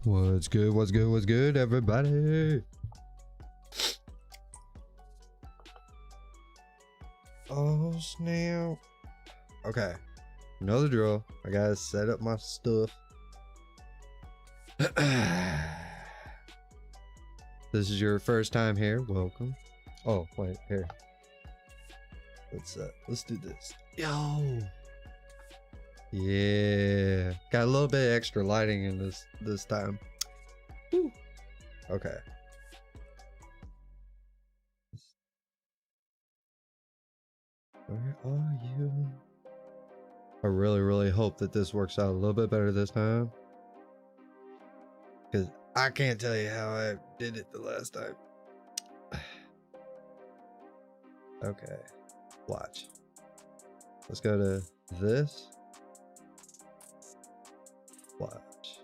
What's good? What's good? What's good, everybody? Oh snap. Okay, you know the drill. I gotta set up my stuff. This is your first time here, welcome. Oh wait, here, let's do this. Yo, yeah, got a little bit extra lighting in this time. Woo. Okay, where are you? I really hope that this works out a little bit better this time, because I can't tell you how I did it the last time. Okay, watch. Let's go to this. Watch.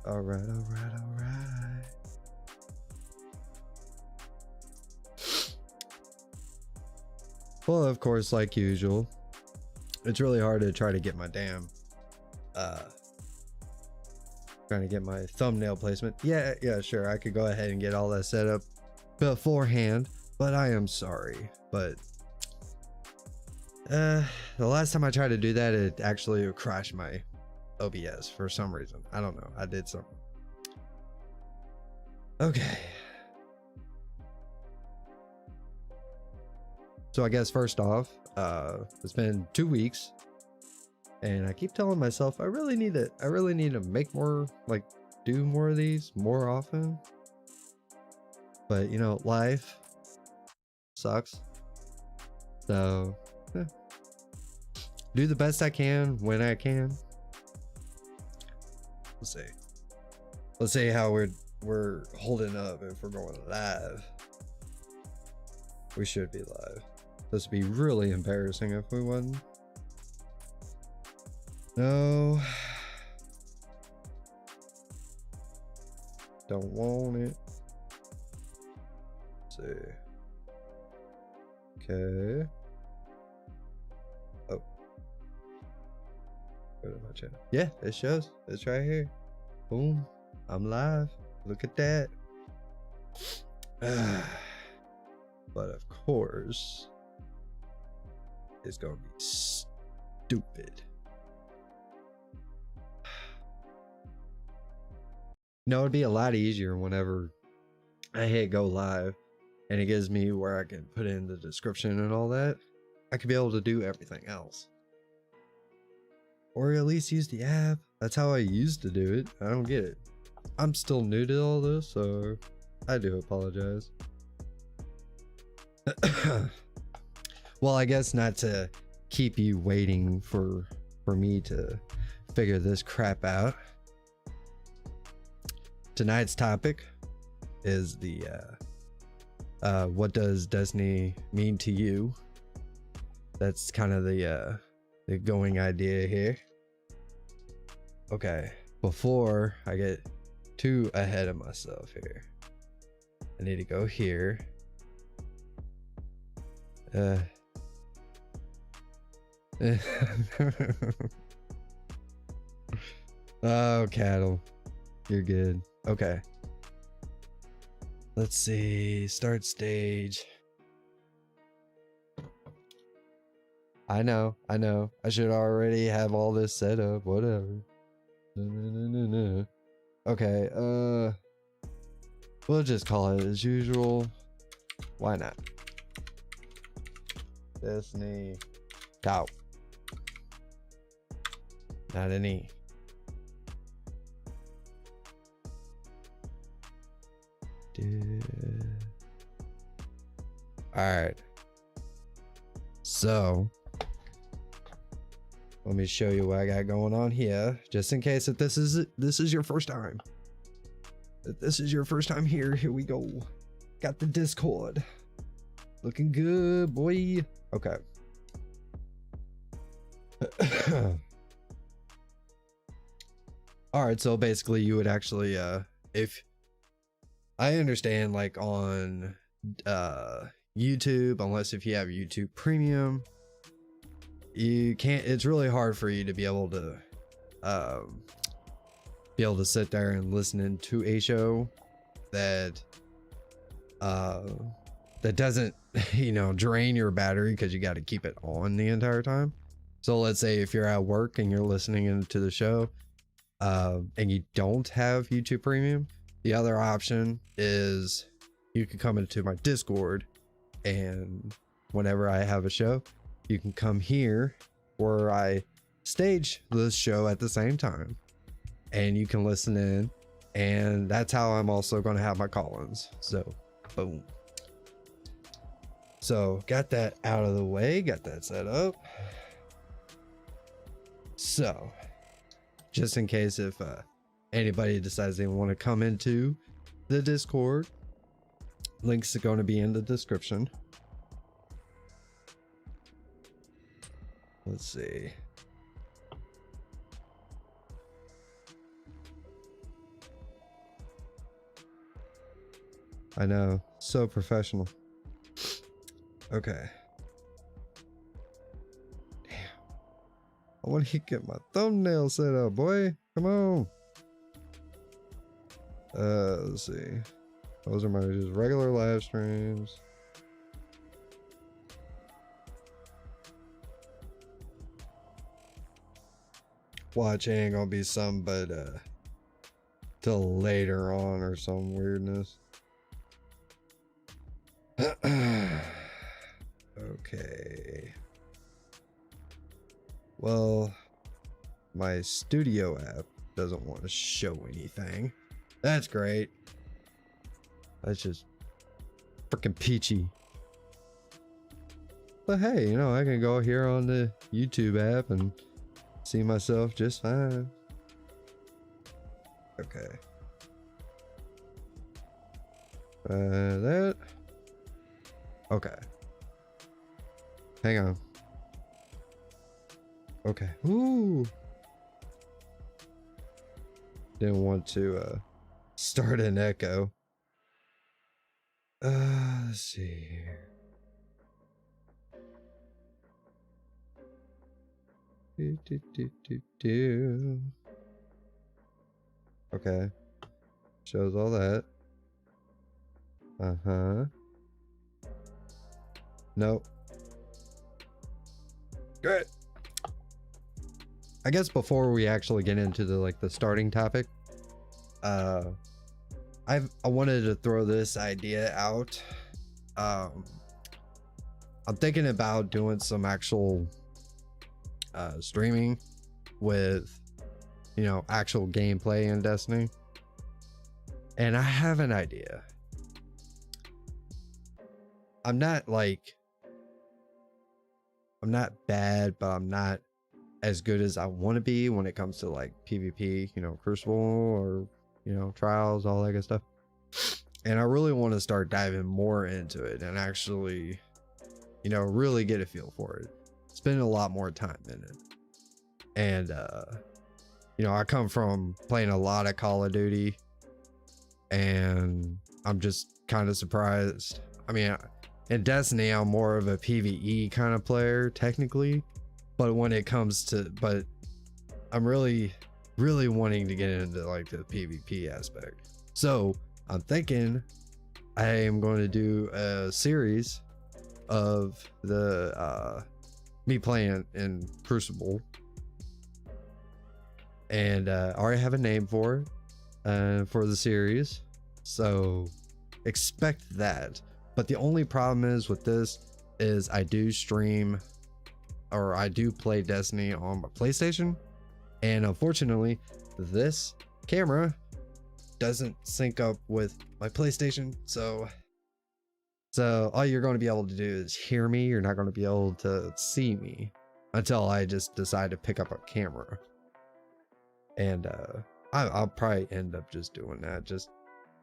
All right. Well, of course, like usual, it's really hard to try to get my damn trying to get my thumbnail placement. Yeah, sure, I could go ahead and get all that set up beforehand, but I am sorry, but the last time I tried to do that, it actually crashed my OBS for some reason. I don't know, I did something. Okay, so I guess first off, it's been 2 weeks and I keep telling myself I really need to make more, like do more of these more often, but you know, life sucks, so do the best I can when I can. Let's see how we're holding up. If we're going live, we should be live. This would be really embarrassing if we wasn't. No, don't want it. Let's see. Okay. Oh, go to my channel. Yeah, it shows. It's right here. Boom, I'm live. Look at that. But of course, it's gonna be stupid. No, it'd be a lot easier whenever I hit go live and it gives me where I can put in the description and all that. I could be able to do everything else, or at least use the app. That's how I used to do it. I don't get it. I'm still new to all this, so I do apologize. Well, I guess not to keep you waiting for me to figure this crap out. Tonight's topic is the what does Destiny mean to you? That's kind of the going idea here. Okay, before I get too ahead of myself here, I need to go here. Oh, cattle, you're good. Okay, let's see. Start stage. I know. I should already have all this set up. Whatever. No. Okay, we'll just call it as usual. Why not? Destiny cow. Not an E. Alright, so let me show you what I got going on here, just in case if this is your first time. If this is your first time here we go. Got the Discord looking good, boy. Okay. All right, so basically you would actually if I understand, like on YouTube, unless if you have YouTube Premium, you can't. It's really hard for you to be able to sit there and listen to a show that that doesn't drain your battery, because you got to keep it on the entire time. So let's say if you're at work and you're listening into the show and you don't have YouTube Premium, the other option is you can come into my Discord, and whenever I have a show, you can come here where I stage the show at the same time, and you can listen in, and that's how I'm also going to have my call-ins. So boom. So got that out of the way, got that set up. So just in case if anybody decides they want to come into the Discord, links are going to be in the description. Let's see. I know, so professional. Okay. Damn. I want to get my thumbnail set up, boy. Come on. Let's see. Those are my just regular live streams. Watch ain't gonna be some but till later on or some weirdness. Okay. Well, my studio app doesn't want to show anything. That's great. That's just freaking peachy. But hey, I can go here on the YouTube app and see myself just fine. Okay. That. Okay. Hang on. Okay. Ooh. Didn't want to start an echo. Let's see here. Okay. Shows all that. Uh-huh. Nope. Good. I guess before we actually get into the starting topic, I wanted to throw this idea out. I'm thinking about doing some actual streaming with actual gameplay in Destiny, and I have an idea. I'm not bad, but I'm not as good as I want to be when it comes to PvP, Crucible, or Trials, all that good stuff. And I really want to start diving more into it and actually really get a feel for it, spend a lot more time in it. And I come from playing a lot of Call of Duty, and I'm just kind of surprised. I mean, in Destiny, I'm more of a PvE kind of player technically, but when it comes to, I'm really wanting to get into the PvP aspect. So I'm thinking I am going to do a series of the me playing in Crucible, and I already have a name for it for the series, so expect that. But the only problem is with this is I do stream, or I do play Destiny on my PlayStation, and unfortunately this camera doesn't sync up with my PlayStation. So all you're going to be able to do is hear me. You're not going to be able to see me until I just decide to pick up a camera. And I'll probably end up just doing that, just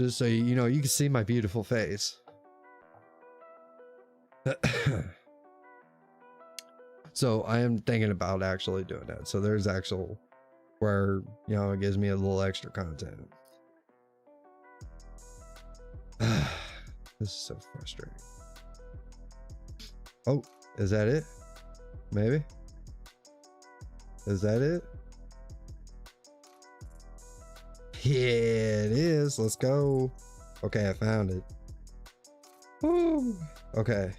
so you can see my beautiful face. So I am thinking about actually doing that. So there's actual where it gives me a little extra content. This is so frustrating. Oh, is that it? Maybe. Is that it? Yeah, it is. Let's go. Okay, I found it. Woo. Okay.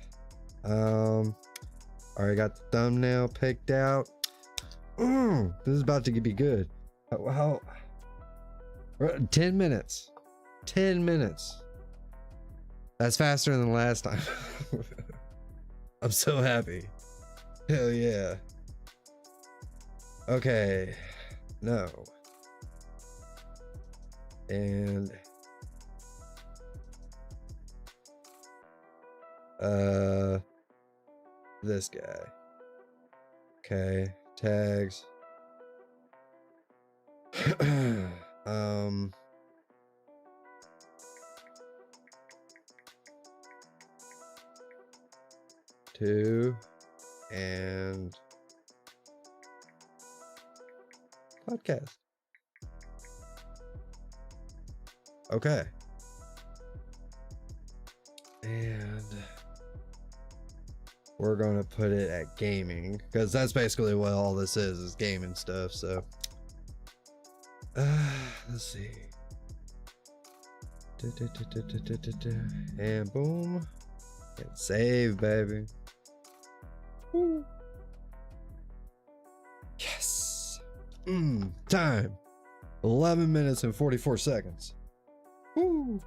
Already got the thumbnail picked out. This is about to be good. How 10 minutes. 10 minutes. That's faster than last time. I'm so happy. Hell yeah. Okay. No. And this guy. Okay, tags. 2 and podcast. Okay. And we're gonna put it at gaming because that's basically what all this is gaming stuff. So let's see. And boom. And save, baby. Woo. Yes. Time 11 minutes and 44 seconds. Woo.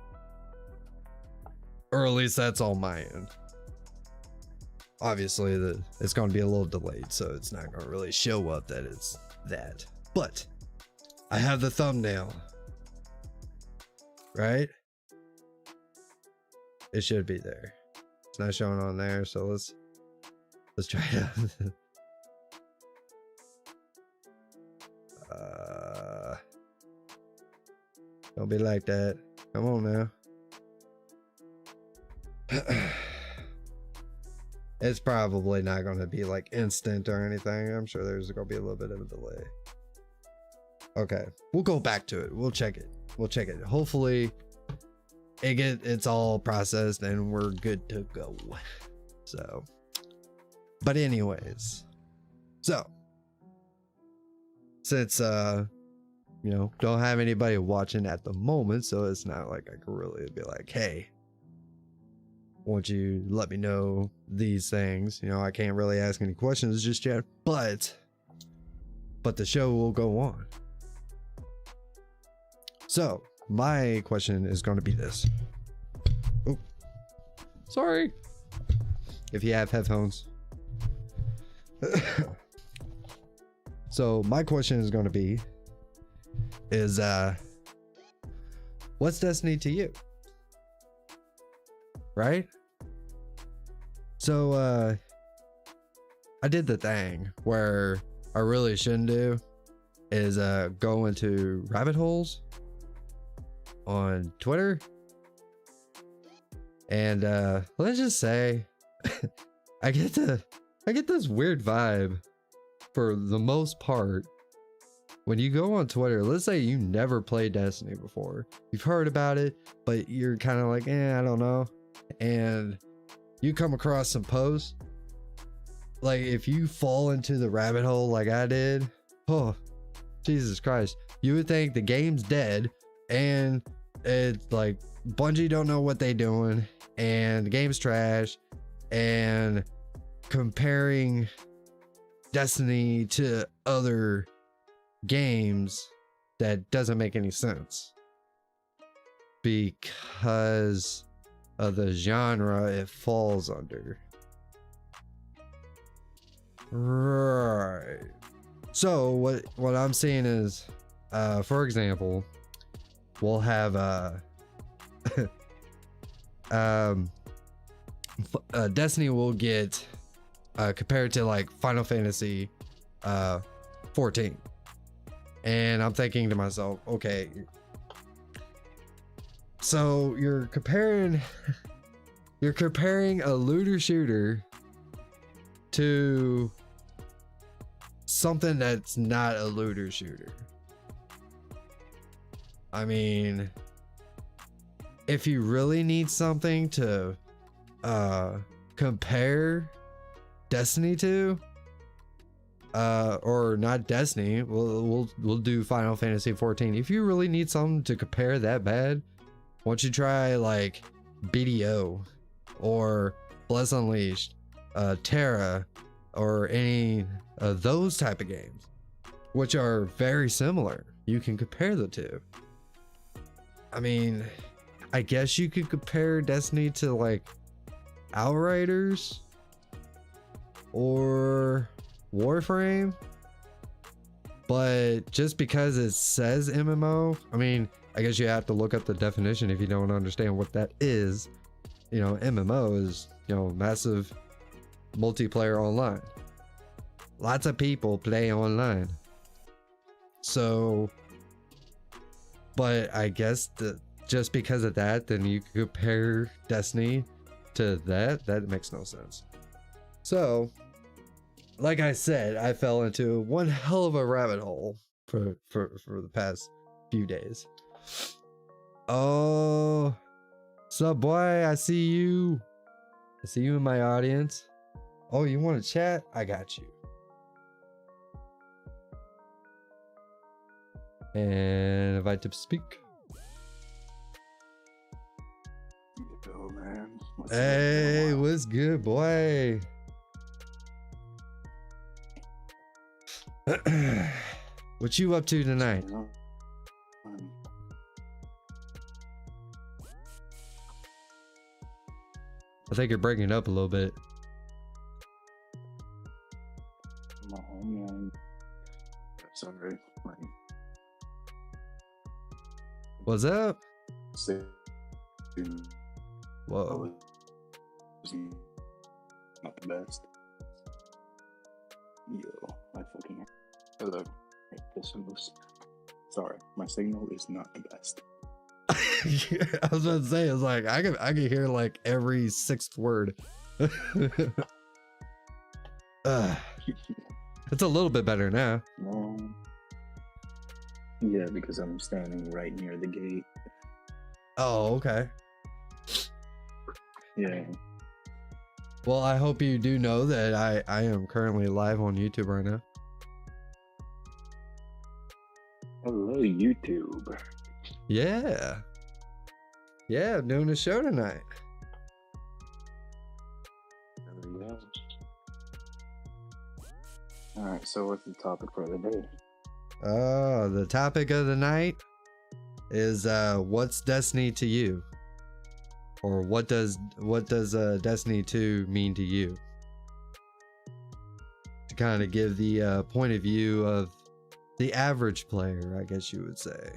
Or at least that's on my end. Obviously it's going to be a little delayed, so it's not going to really show up that it's that. But I have the thumbnail, right? It should be there. It's not showing on there, so let's try it out. Don't be like that. Come on now. It's probably not going to be like instant or anything. I'm sure there's going to be a little bit of a delay. Okay, we'll go back to it. We'll check it. Hopefully it's all processed and we're good to go. So, but anyways, so since you know, don't have anybody watching at the moment, so it's not like I can really be like, hey, won't you let me know these things? You know, I can't really ask any questions just yet, but the show will go on. So my question is going to be this. Oh, sorry. If you have headphones. So my question is going to be, is what's Destiny to you? Right? So I did the thing where I really shouldn't do, is go into rabbit holes on Twitter, and let's just say I get this weird vibe for the most part when you go on Twitter. Let's say you never played Destiny before, you've heard about it, but you're kind of like, I don't know, and you come across some posts, like if you fall into the rabbit hole like I did, oh Jesus Christ, you would think the game's dead and it's like Bungie don't know what they doing and the game's trash, and comparing Destiny to other games that doesn't make any sense because of the genre it falls under. Right. So what I'm seeing is, for example, we'll have Destiny will get compared to like Final Fantasy 14, and I'm thinking to myself, okay, so you're comparing a looter shooter to something that's not a looter shooter. I mean, if you really need something to compare Destiny 2, or not Destiny, we'll do Final Fantasy 14. If you really need something to compare that bad, why don't you try like BDO or Bless Unleashed, Terra, or any of those type of games, which are very similar. You can compare the two. I mean, I guess you could compare Destiny to like Outriders or Warframe, but just because it says MMO, I mean, I guess you have to look up the definition if you don't understand what that is. You know, MMO is, you know, massive multiplayer online. Lots of people play online. So, but I guess that just because of that, then you compare Destiny to that makes no sense. So, like I said, I fell into one hell of a rabbit hole for the past few days. Oh, sup boy, I see you. I see you in my audience. Oh, you want to chat? I got you. And invite to speak. Yo, man. Hey, what's good, boy? What you up to tonight? I think you're breaking up a little bit. My home, sorry. What's up? Say, Whoa. Not the best. Yo, I fucking hello. Sorry, my signal is not the best. Yeah, I was about to say, it's like I can hear like every sixth word. It's a little bit better now. Yeah, because I'm standing right near the gate. Oh, okay. Yeah. Well, I hope you do know that I am currently live on YouTube right now. Hello, YouTube. Yeah. Yeah, I'm doing a show tonight. There we go. Alright, so what's the topic for the day? The topic of the night is what's Destiny to you? Or what does Destiny 2 mean to you? To kind of give the point of view of the average player, I guess you would say.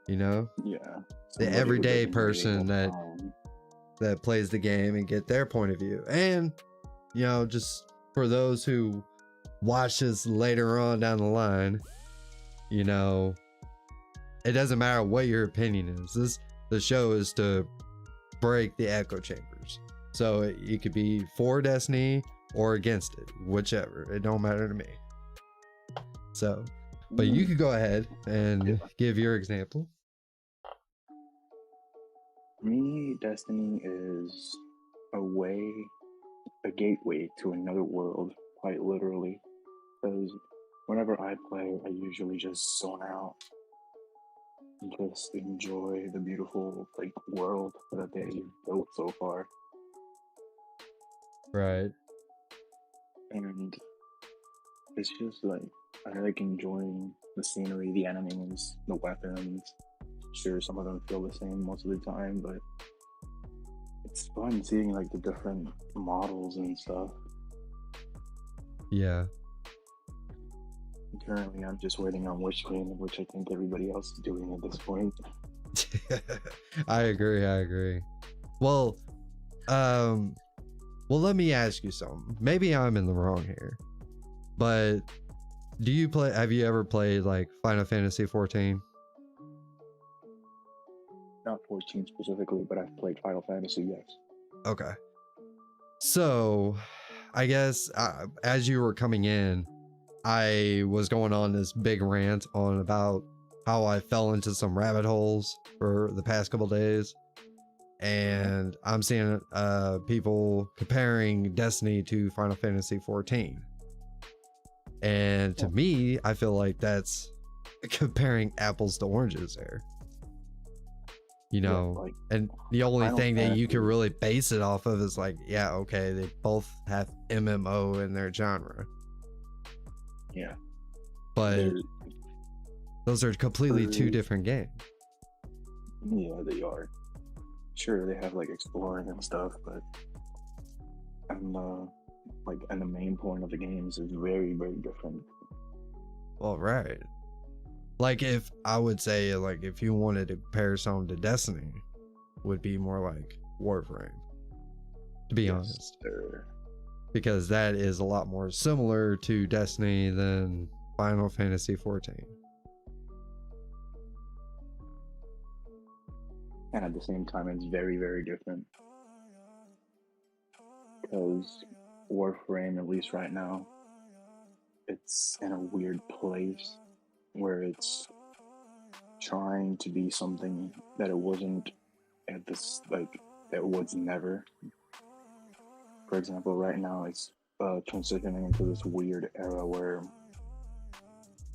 You know? Yeah. The everyday person that plays the game and get their point of view. And, you know, just for those who watch this later on down the line, you know, it doesn't matter what your opinion is. The show is to break the echo chambers. So it could be for Destiny or against it, whichever. It don't matter to me. So, but you could go ahead and give your example. Me, Destiny is a gateway to another world, quite literally. Because whenever I play, I usually just zone out and just enjoy the beautiful world that they've built so far. Right. And it's just I like enjoying the scenery, the enemies, the weapons. Sure, some of them feel the same most of the time, but it's fun seeing the different models and stuff. Yeah. Currently, I'm just waiting on Wish Queen, which I think everybody else is doing at this point. I agree. Well, let me ask you something. Maybe I'm in the wrong here, but have you ever played Final Fantasy 14? Not 14 specifically, but I've played Final Fantasy, yes. Okay. So, I guess as you were coming in, I was going on this big rant on about how I fell into some rabbit holes for the past couple days. and I'm seeing people comparing Destiny to Final Fantasy 14. And to me, I feel like that's comparing apples to oranges there. You know, like, and the only Final thing that you Fantasy- can really base it off of is like, yeah, okay, they both have MMO in their genre, yeah, but they're- those are completely two different games. yeah, they are. Sure, they have like exploring and stuff, but and and the main point of the games is very, very different. Well, right. Like if I would say, like if you wanted to compare something to Destiny, would be more like Warframe, to be honest, because that is a lot more similar to Destiny than Final Fantasy 14. And at the same time, it's very, very different because Warframe, at least right now, it's in a weird place where it's trying to be something that it wasn't at this, like, it was never. For example, right now it's transitioning into this weird era where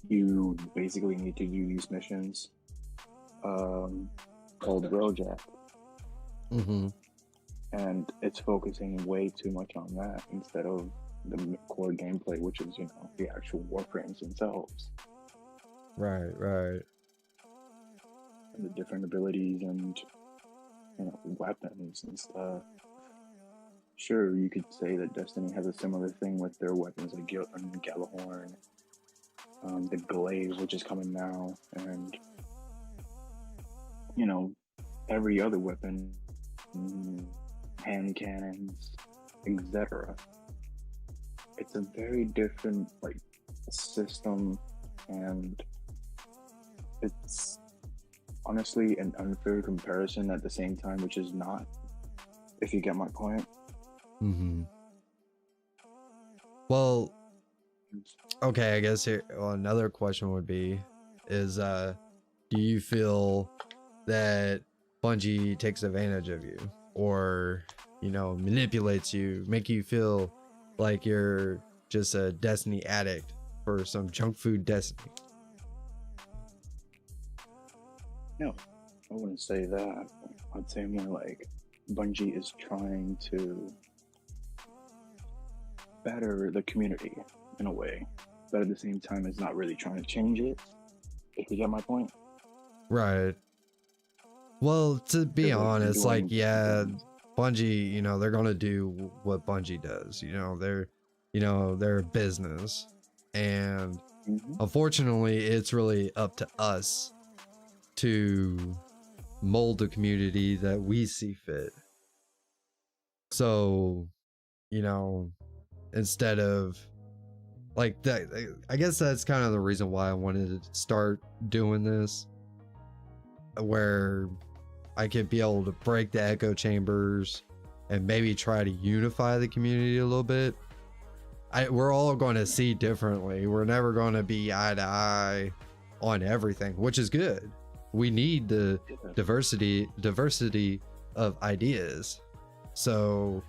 you basically need to do these missions called Rojack. Mm-hmm. And it's focusing way too much on that instead of the core gameplay, which is, you know, the actual Warframes themselves. Right. And the different abilities and, you know, weapons and stuff. Sure, you could say that Destiny has a similar thing with their weapons like Gallahorn, the Glaive, which is coming now, and, you know, every other weapon, hand cannons, etc. It's a very different, like, system, and it's honestly an unfair comparison at the same time, which is not, if you get my point. Mm-hmm. Well, okay, I guess here, well, another question would be, is do you feel that Bungie takes advantage of you, or, you know, manipulates you, make you feel like you're just a Destiny addict for some junk food Destiny? No, I wouldn't say that. I'd say more like Bungie is trying to better the community in a way, but at the same time, it's not really trying to change it. If you get my point. Right. Well, to be honest, like, yeah, Bungie, you know, they're gonna do what Bungie does. You know, they're a business, and unfortunately, it's really up to us to mold the community that we see fit. So, you know, instead of like that, I guess that's kind of the reason why I wanted to start doing this, where I could be able to break the echo chambers and maybe try to unify the community a little bit. We're all going to see differently. We're never going to be eye to eye on everything, which is good. We need the diversity of ideas. So,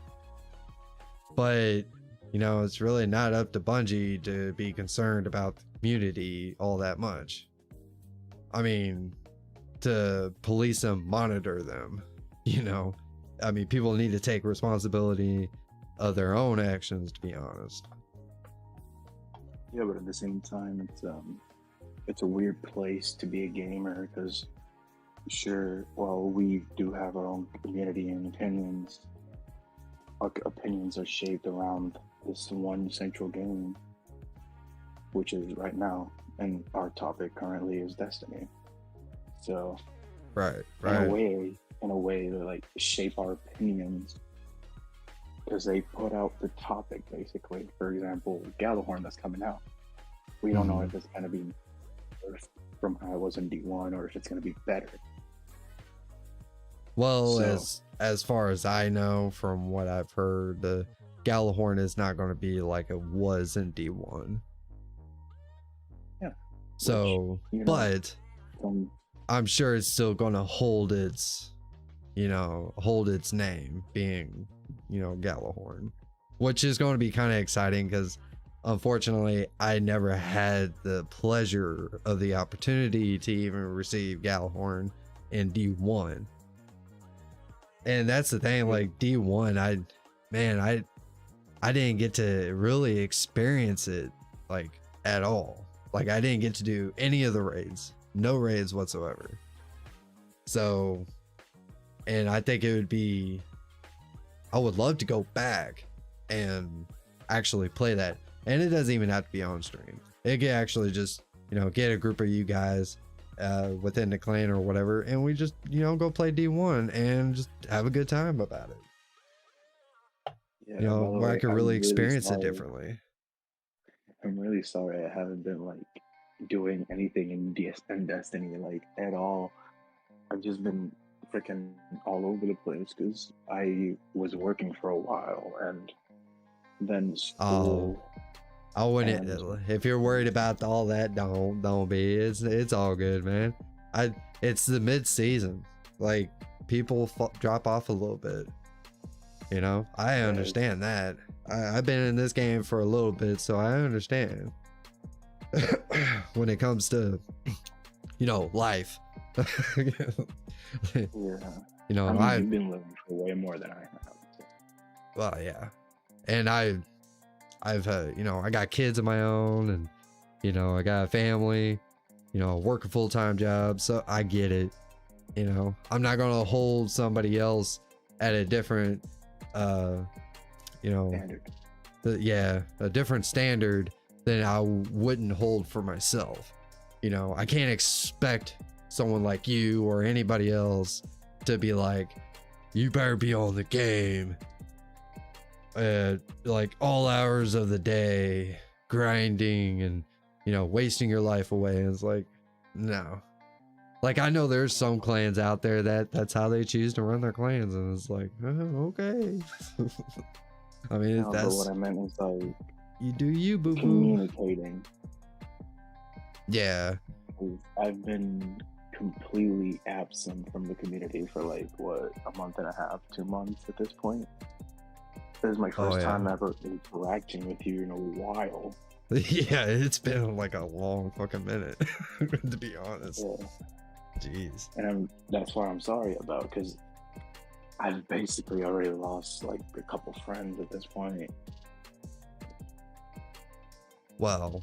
but, you know, it's really not up to Bungie to be concerned about the community all that much. I mean, to police them, monitor them, you know. I mean, people need to take responsibility of their own actions, to be honest. Yeah, but at the same time, it's a weird place to be a gamer, because sure, while we do have our own community and opinions, our opinions are shaped around this one central game, which is right now, and our topic currently is Destiny. So, right. In a way, they like shape our opinions because they put out the topic basically. For example, Gallahorn that's coming out. We don't know if it's gonna be worse from how it was in D1 or if it's gonna be better. Well, so, as far as I know, from what I've heard, the Gallahorn is not going to be like it was in D1. Yeah. So, which, but I'm sure it's still going to hold its hold its name, being, Gallahorn, which is going to be kind of exciting because unfortunately I never had the pleasure of the opportunity to even receive Gallahorn in D1. And that's the thing, like D1, I didn't get to really experience it like at all. Like I didn't get to do any of the raids, no raids whatsoever. So, and I think I would love to go back and actually play that. And it doesn't even have to be on stream. It can actually just, get a group of you guys within the clan or whatever, and we just, go play D1 and just have a good time about it. Yeah, Where I could really experience it differently. I'm really sorry I haven't been like doing anything in Destiny like at all. I've just been freaking all over the place because I was working for a while and then school. I wouldn't. If you're worried about all that, don't be. It's all good, man. It's the mid-season. Like people drop off a little bit. I understand that. I've been in this game for a little bit, so I understand. When it comes to, life. Yeah. You've been living for way more than I have. Well, yeah. And I've I got kids of my own, and I got a family, work a full-time job, so I get it. I'm not gonna hold somebody else at a different standard. A different standard than I wouldn't hold for myself. I can't expect someone like you or anybody else to be like, you better be on the game like all hours of the day, grinding and wasting your life away. And it's like, no. Like I know there's some clans out there that's how they choose to run their clans, and it's like, oh, okay. I mean, no, but what I meant is like, you do you, boo boo. Communicating. Yeah. I've been completely absent from the community for like what, a month and a half, 2 months at this point. This is my first time ever interacting with you in a while. Yeah, it's been like a long fucking minute, to be honest. Yeah. Jeez. And that's what I'm sorry about, because I've basically already lost like a couple friends at this point. Well,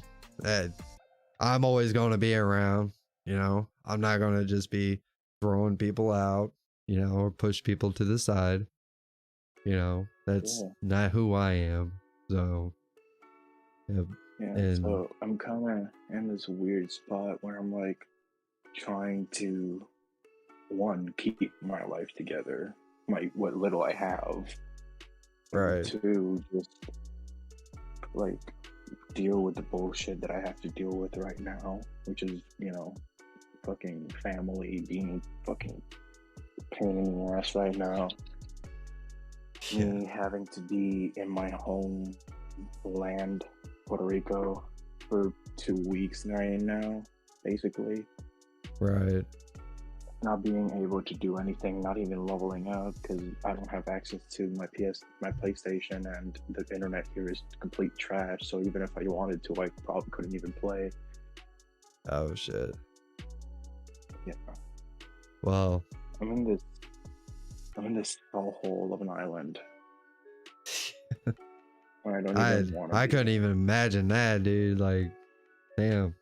I'm always going to be around, I'm not going to just be throwing people out, or push people to the side. That's not who I am. So, so I'm kind of in this weird spot where I'm like trying to, one, keep my life together, what little I have, right? Two, just like deal with the bullshit that I have to deal with right now, which is fucking family being fucking pain in the ass right now. Me having to be in my home land, Puerto Rico, for 2 weeks right now, basically. Right. Not being able to do anything, not even leveling up, because I don't have access to my PlayStation, and the internet here is complete trash. So even if I wanted to, I probably couldn't even play. Oh shit. Yeah. Well, I'm in this hellhole of an island. I couldn't even imagine that, dude. Like, damn.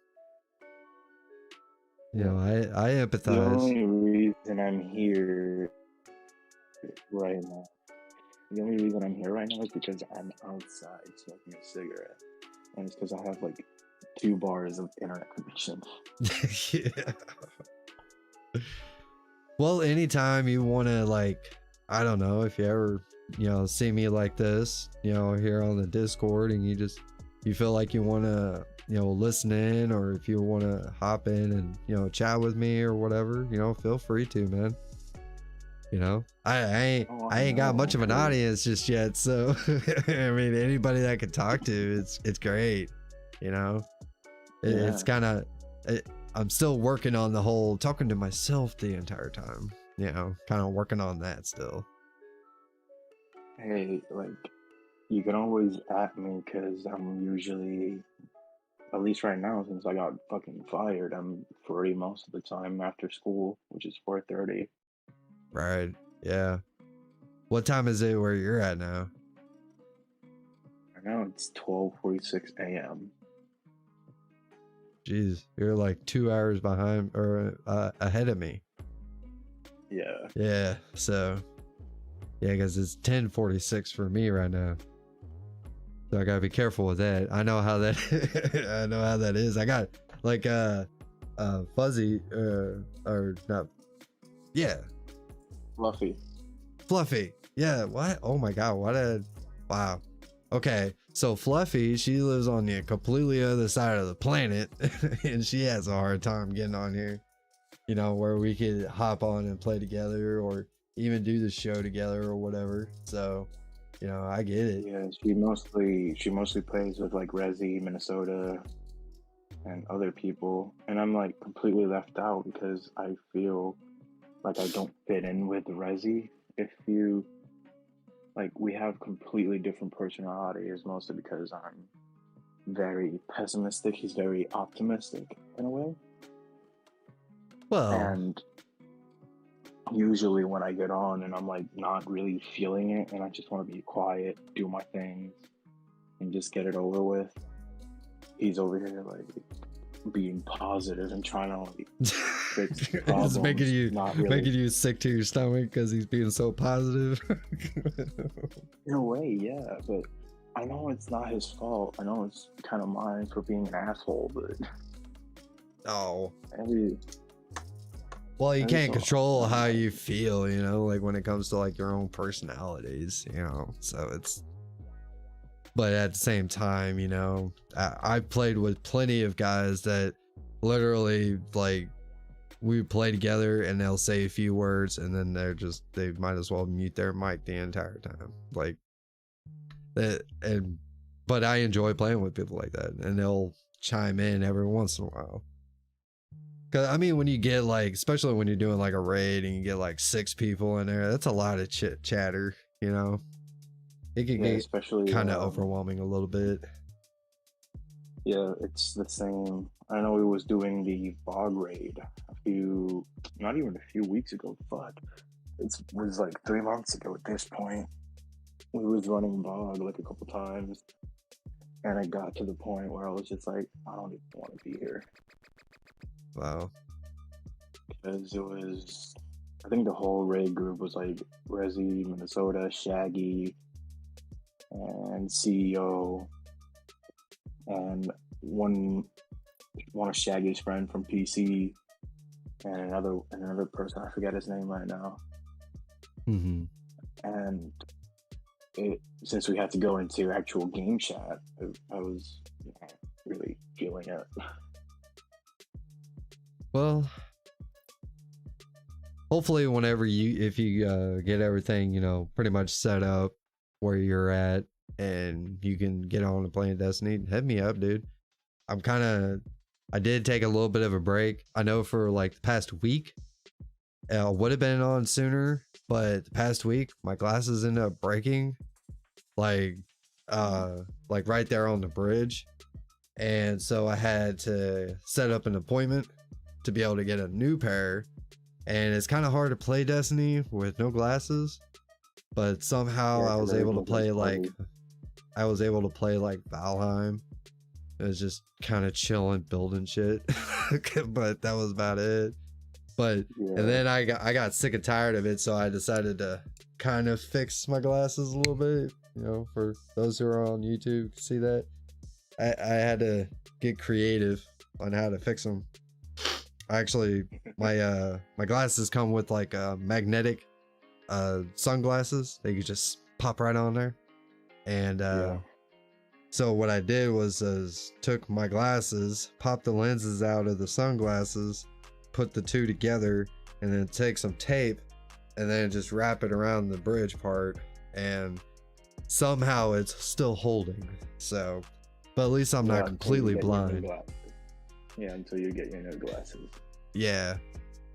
I empathize. The only reason I'm here right now. The only reason I'm here right now is because I'm outside smoking a cigarette, and it's because I have like 2 bars of internet connection. Yeah. Well, anytime you want to, like, I don't know, if you ever, see me like this, here on the Discord, and you feel like you want to, listen in, or if you want to hop in and, chat with me or whatever, feel free to, man. I ain't got much of an audience just yet, so I mean, anybody that I can talk to, it's great. It's kind of, I'm still working on the whole talking to myself the entire time. kind of working on that still. Hey, like, you can always at me because I'm usually, at least right now, since I got fucking fired, I'm free most of the time after school, which is 4:30. Right. Yeah. What time is it where you're at now? Right now it's 12:46 a.m. Jeez, you're like 2 hours behind or ahead of me. Yeah. Yeah. So, yeah, because it's 10:46 for me right now. So I gotta be careful with that. I know how that I know how that is. I got like fuzzy or not, yeah, Fluffy. Yeah, what? Oh my god, wow. Okay, so Fluffy, she lives on the completely other side of the planet and she has a hard time getting on here, where we could hop on and play together or even do the show together or whatever. So I get it. Yeah, she mostly plays with like Resi, Minnesota, and other people, and I'm like completely left out because I feel like I don't fit in with Resi. If you like, we have completely different personalities, mostly because I'm very pessimistic. He's very optimistic in a way, Well, and usually when I get on and I'm like not really feeling it and I just want to be quiet, do my things, and just get it over with, he's over here like being positive and trying to like fix problems. it's making making you sick to your stomach because he's being so positive. In a way, yeah, but I know it's not his fault. I know it's kind of mine for being an asshole, but Oh, every well, you can't so- control how you feel, like when it comes to like your own personalities, so but at the same time, I've played with plenty of guys that literally like we play together and they'll say a few words and then they might as well mute their mic the entire time, like that. But I enjoy playing with people like that, and they'll chime in every once in a while. Cause I mean, when you get like, especially when you're doing like a raid and you get like 6 people in there, that's a lot of chit chatter, It can get especially kind of overwhelming a little bit. Yeah, it's the same. I know we was doing the bog raid not even a few weeks ago. Fuck, it was like 3 months ago at this point. We was running bog like a couple times, and I got to the point where I was just like, I don't even want to be here. Wow. Because I think the whole raid group was like Resi, Minnesota, Shaggy, and CEO, and one of Shaggy's friend from PC, and another person, I forget his name right now. Mm-hmm. And since we had to go into actual game chat, I was really feeling it. Well, hopefully if you get everything, pretty much set up where you're at and you can get on to playing Destiny, hit me up, dude. I did take a little bit of a break. I know for like the past week, I would have been on sooner, but the past week, my glasses ended up breaking like right there on the bridge. And so I had to set up an appointment to be able to get a new pair. And it's kind of hard to play Destiny with no glasses, but somehow I was able to play like Valheim. It was just kind of chilling, building shit, but that was about it. But and then I got sick and tired of it, so I decided to kind of fix my glasses a little bit. For those who are on YouTube to see that, I had to get creative on how to fix them. Actually, my glasses come with like magnetic sunglasses. They could just pop right on there, and so what I did was took my glasses, popped the lenses out of the sunglasses, put the two together, and then take some tape and then just wrap it around the bridge part, and somehow it's still holding. So, but at least I'm not completely blind. Yeah, until you get your new glasses. Yeah.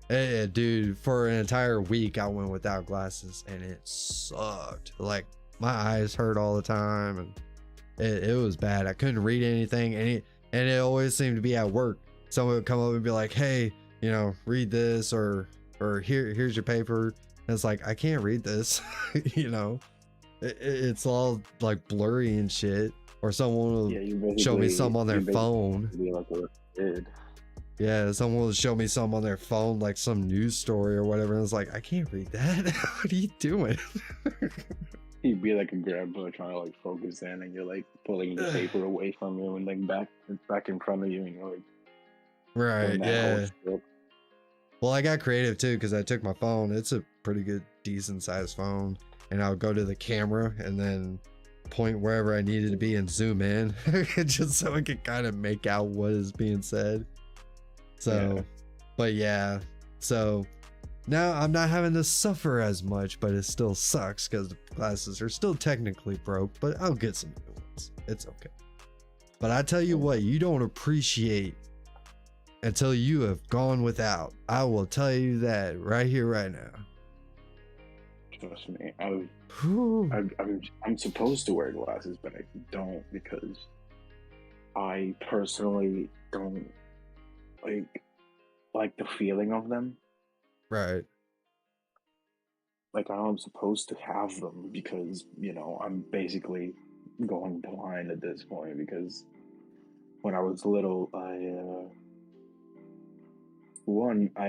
Dude, for an entire week I went without glasses and it sucked. Like my eyes hurt all the time and it was bad. I couldn't read anything, and it always seemed to be at work. Someone would come up and be like, hey, you know, read this, or here's your paper. And it's like, I can't read this. You know, it's all like blurry and shit. Or someone will show me some on their phone. Like a kid. Yeah, someone will show me some on their phone, like some news story or whatever. And it's like, I can't read that. What are you doing? You'd be like a grandpa trying to like focus in, and you're like pulling the paper away from you and like back in front of you, and you're like, right, yeah. Well, I got creative too because I took my phone. It's a pretty good, decent sized phone, and I would go to the camera and then point wherever I needed to be and zoom in, just so I could kind of make out what is being said. So, yeah. But yeah, so. Now I'm not having to suffer as much, but it still sucks because the glasses are still technically broke, but I'll get some new ones. It's okay. But I tell you what, you don't appreciate until you have gone without. I will tell you that right here, right now. Trust me, I'm supposed to wear glasses, but I don't because I personally don't like the feeling of them. Right. Like, I'm supposed to have them because, you know, I'm basically going blind at this point because when I was little, I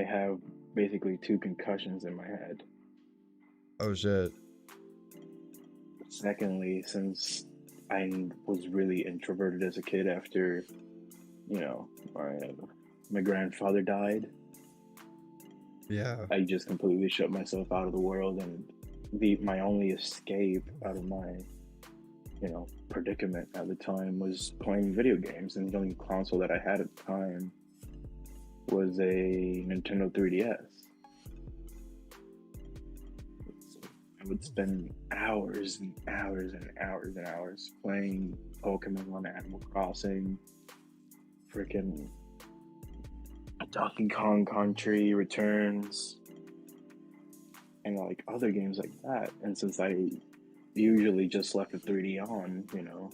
have basically 2 concussions in my head. Oh, shit. Secondly, since I was really introverted as a kid after, you know, my grandfather died. Yeah, I just completely shut myself out of the world, and my only escape out of my, you know, predicament at the time was playing video games, and the only console that I had at the time was a Nintendo 3DS. So I would spend hours and hours and hours and hours playing Pokemon, Animal Crossing, freaking Donkey Kong Country Returns, and like other games like that. And since I usually just left the 3D on, you know,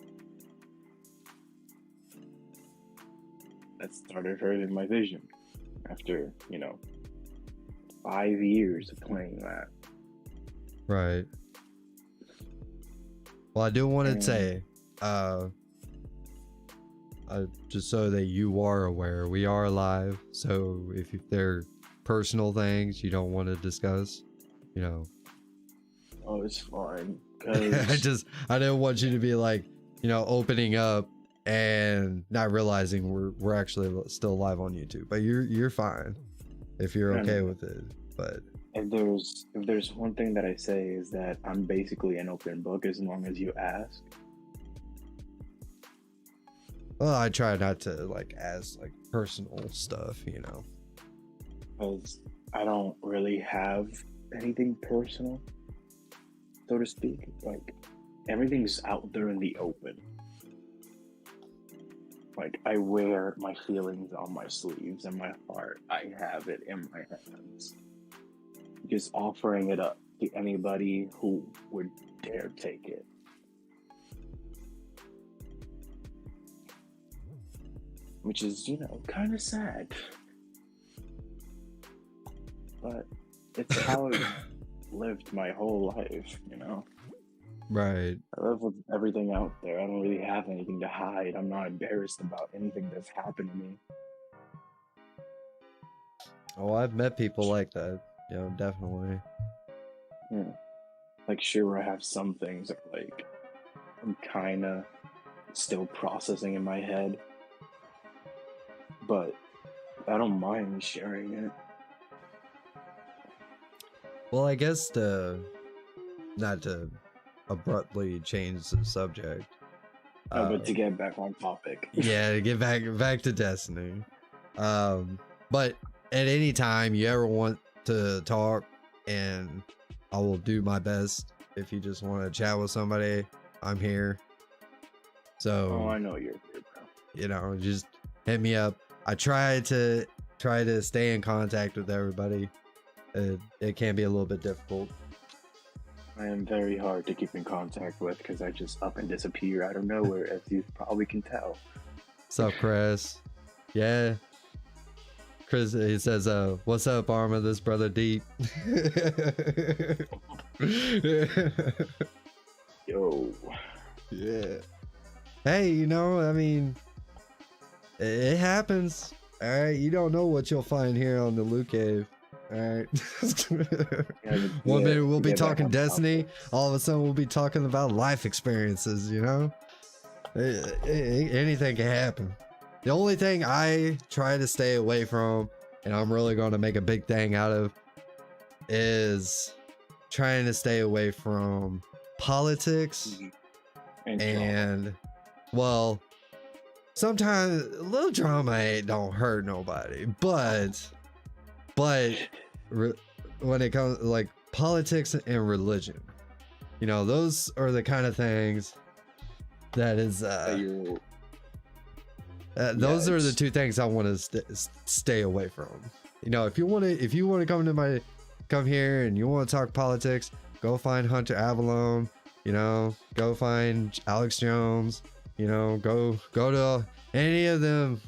that started hurting my vision after, you know, 5 years of playing that. Right. Well, I do want to say, just so that you are aware, we are live. So if there are personal things you don't want to discuss, you know. Oh, it's fine. I didn't want you to be like, you know, opening up and not realizing we're actually still live on YouTube. But you're fine if you're okay with it. But if there's one thing that I say is that I'm basically an open book as long as you ask. Well, I try not to like ask like personal stuff, you know, because I don't really have anything personal, so to speak. Like, everything's out there in the open. Like, I wear my feelings on my sleeves and my heart. I have it in my hands. Just offering it up to anybody who would dare take it. Which is, you know, kind of sad. But it's how I've lived my whole life, you know? Right. I live with everything out there. I don't really have anything to hide. I'm not embarrassed about anything that's happened to me. Oh, I've met people like that. You know, definitely. Yeah. Like, sure, I have some things that, like, I'm kind of still processing in my head. But I don't mind sharing it. Well, I guess not to abruptly change the subject. But to get back on topic. Yeah, to get back to Destiny. But at any time you ever want to talk, and I will do my best. If you just want to chat with somebody, I'm here. So I know you're here, bro. You know, just hit me up. I try to try to stay in contact with everybody. It can be a little bit difficult. I am very hard to keep in contact with because I just up and disappear out of nowhere, as you probably can tell. What's up, Chris? Yeah. Chris, he says, what's up, Arma? This brother deep. Yo. Yeah. Hey, you know, I mean, it happens. All right, you don't know what you'll find here on the LootCave. All right. One minute we'll be talking Destiny. All of a sudden we'll be talking about life experiences. You know, anything can happen. The only thing I try to stay away from, and I'm really going to make a big thing out of, is trying to stay away from politics and well, sometimes a little drama don't hurt nobody, but when it comes like politics and religion, you know, those are the kind of things that is those are the two things I want to stay away from. You know, if you want to come here and you want to talk politics, go find Hunter Avalon, you know, go find Alex Jones, you know, go to any of them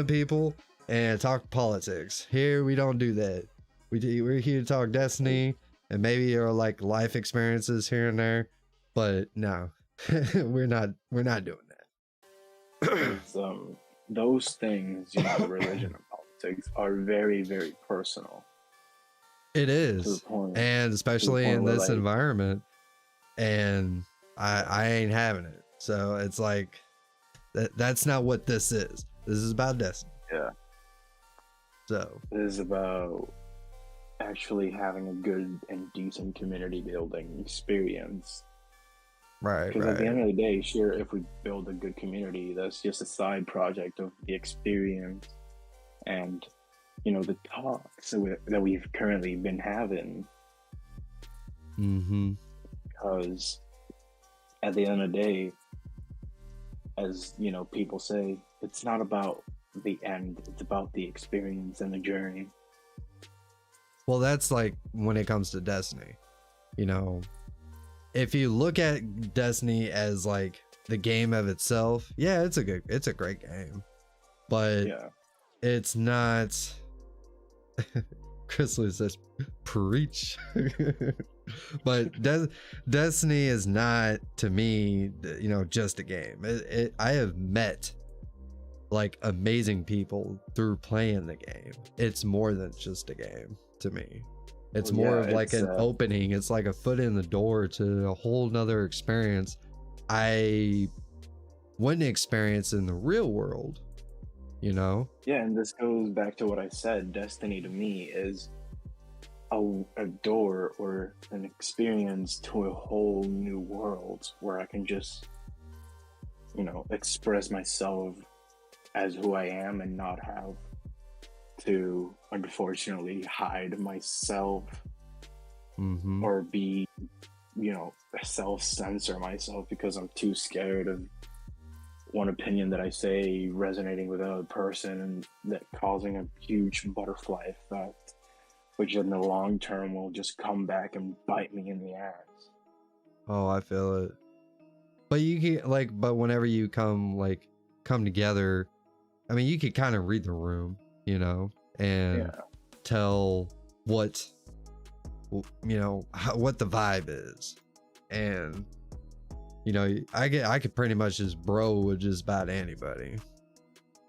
people and talk politics. Here we don't do that. We're here to talk Destiny and maybe your like life experiences here and there, but no, we're not doing that. Those things, you know, religion and politics are very, very personal. It is, and especially in this environment, and I ain't having it. So it's like that's not what this is. This is about Destiny. Yeah. So it is about actually having a good and decent community building experience. Right. Because at the end of the day, sure, if we build a good community, that's just a side project of the experience and, you know, the talks that we've currently been having. Mm-hmm. Because at the end of the day, as you know, people say, it's not about the end, it's about the experience and the journey. Well, that's like when it comes to Destiny, you know, if you look at Destiny as like the game of itself, yeah, it's a great game, but it's not. Chris Lewis says, preach. But Destiny is not, to me, you know, just a game. I have met like amazing people through playing the game. It's more than just a game to me. It's more of like an opening. It's like a foot in the door to a whole nother experience I wouldn't experience in the real world, you know? Yeah, and this goes back to what I said. Destiny to me is a door or an experience to a whole new world where I can just, you know, express myself as who I am and not have to unfortunately hide myself or be, you know, self-censor myself because I'm too scared of one opinion that I say resonating with another person and that causing a huge butterfly effect, which in the long term will just come back and bite me in the ass. Oh, I feel it. But you can but whenever you come together, I mean, you could kind of read the room, you know, and tell what, you know, what the vibe is. And, you know, I could pretty much just bro with just about anybody.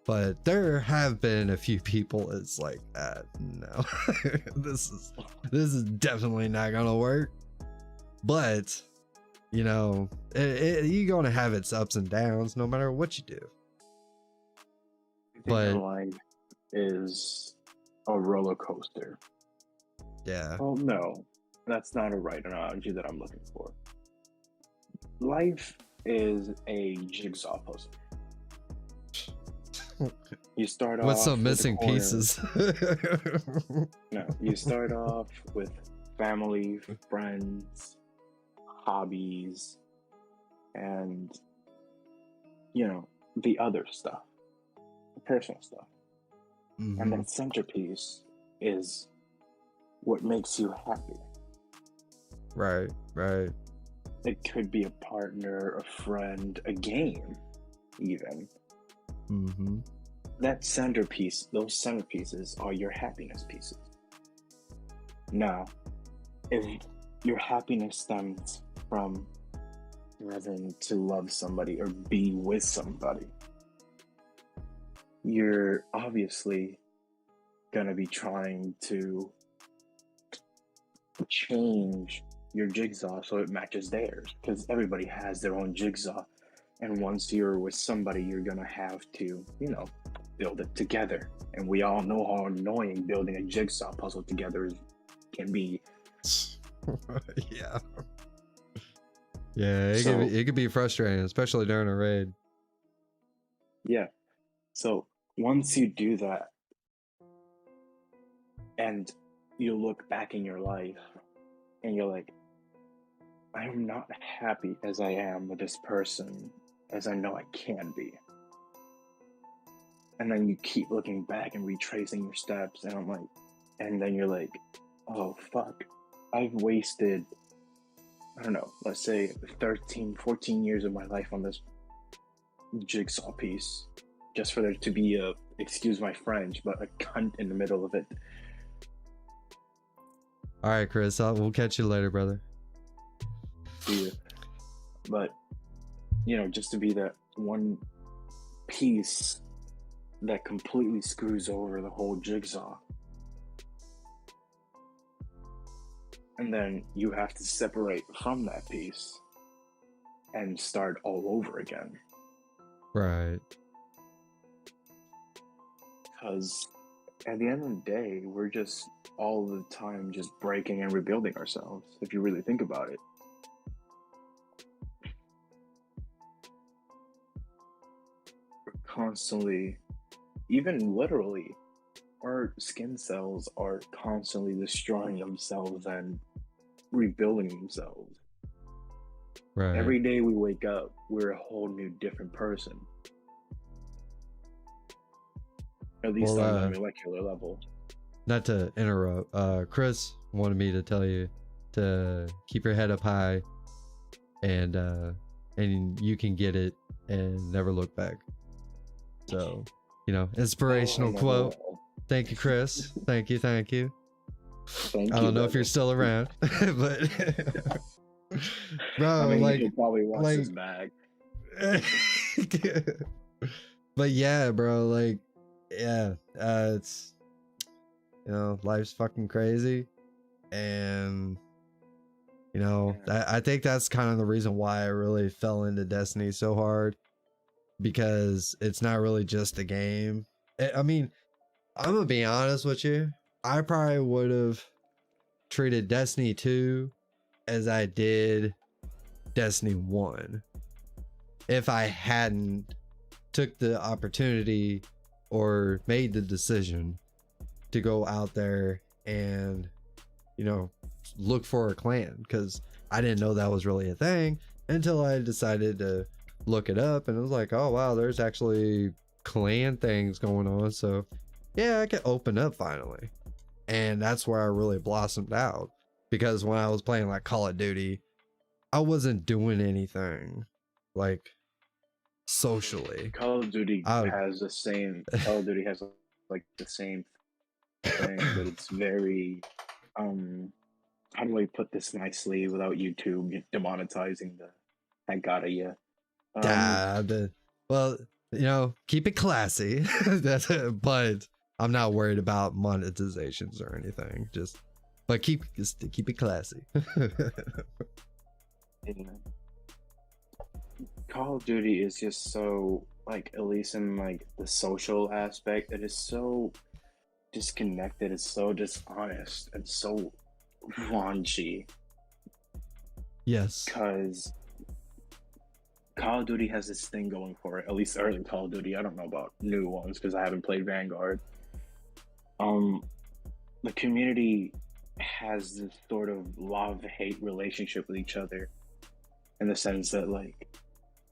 But there have been a few people it's like, no, this is definitely not gonna work. But, you know, you're gonna have its ups and downs no matter what you do. But life is a roller coaster. Yeah. Well, no, that's not a right analogy that I'm looking for. Life is a jigsaw puzzle. You start off with some missing pieces. No, you start off with family, friends, hobbies, and, you know, the other stuff, the personal stuff. And Mm-hmm. that centerpiece is what makes you happy. Right, right. It could be a partner, a friend, a game, even. Mm-hmm. That centerpiece, those centerpieces are your happiness pieces. Now, if your happiness stems from having to love somebody or be with somebody, you're obviously going to be trying to change your jigsaw so it matches theirs, because everybody has their own jigsaw. And once you're with somebody, you're going to have to, build it together. And we all know how annoying building a jigsaw puzzle together can be. Yeah. Yeah, So, it could be frustrating, especially during a raid. yeah. So once you do that and you look back in your life and you're like, I am not happy as I am with this person as I know I can be. And then you keep looking back and retracing your steps, and then you're like, oh fuck, I've wasted, I don't know, let's say 13, 14 years of my life on this jigsaw piece just for there to be a, excuse my French, but a cunt in the middle of it. All right, Chris, we'll catch you later, brother. See you. But, just to be that one piece that completely screws over the whole jigsaw. And then you have to separate from that piece and start all over again. Right. Because at the end of the day, we're just all the time just breaking and rebuilding ourselves, if you really think about it. We're constantly, even literally, our skin cells are constantly destroying themselves and rebuilding themselves. Right. Every day we wake up, we're a whole new different person. At least on the molecular level. Not to interrupt, Chris wanted me to tell you to keep your head up high, and you can get it and never look back. So, inspirational quote. Thank you, Chris. Thank you. Thank I don't know if you're still around, but bro, he'll probably watch this back. But yeah, bro, it's life's fucking crazy, and I think that's kind of the reason why I really fell into Destiny so hard, because it's not really just a game. I mean, I'm gonna be honest with you, I probably would have treated Destiny 2 as I did Destiny 1 if I hadn't took the opportunity or made the decision to go out there and look for a clan, because I didn't know that was really a thing until I decided to look it up, and it was like, oh wow, there's actually clan things going on. So yeah, I could open up finally. And that's where I really blossomed out, because when I was playing like Call of Duty, I wasn't doing anything like socially. Call of Duty has the same like the same thing, but it's very how do I put this nicely without YouTube demonetizing the heck out of you? Well, keep it classy. But I'm not worried about monetizations or anything. But keep it classy. Call of Duty is just so, like, at least in like the social aspect, it is so disconnected, it's so dishonest, and so raunchy. Yes. Because Call of Duty has this thing going for it, at least early Call of Duty. I don't know about new ones because I haven't played Vanguard. The community has this sort of love-hate relationship with each other, in the sense that, like,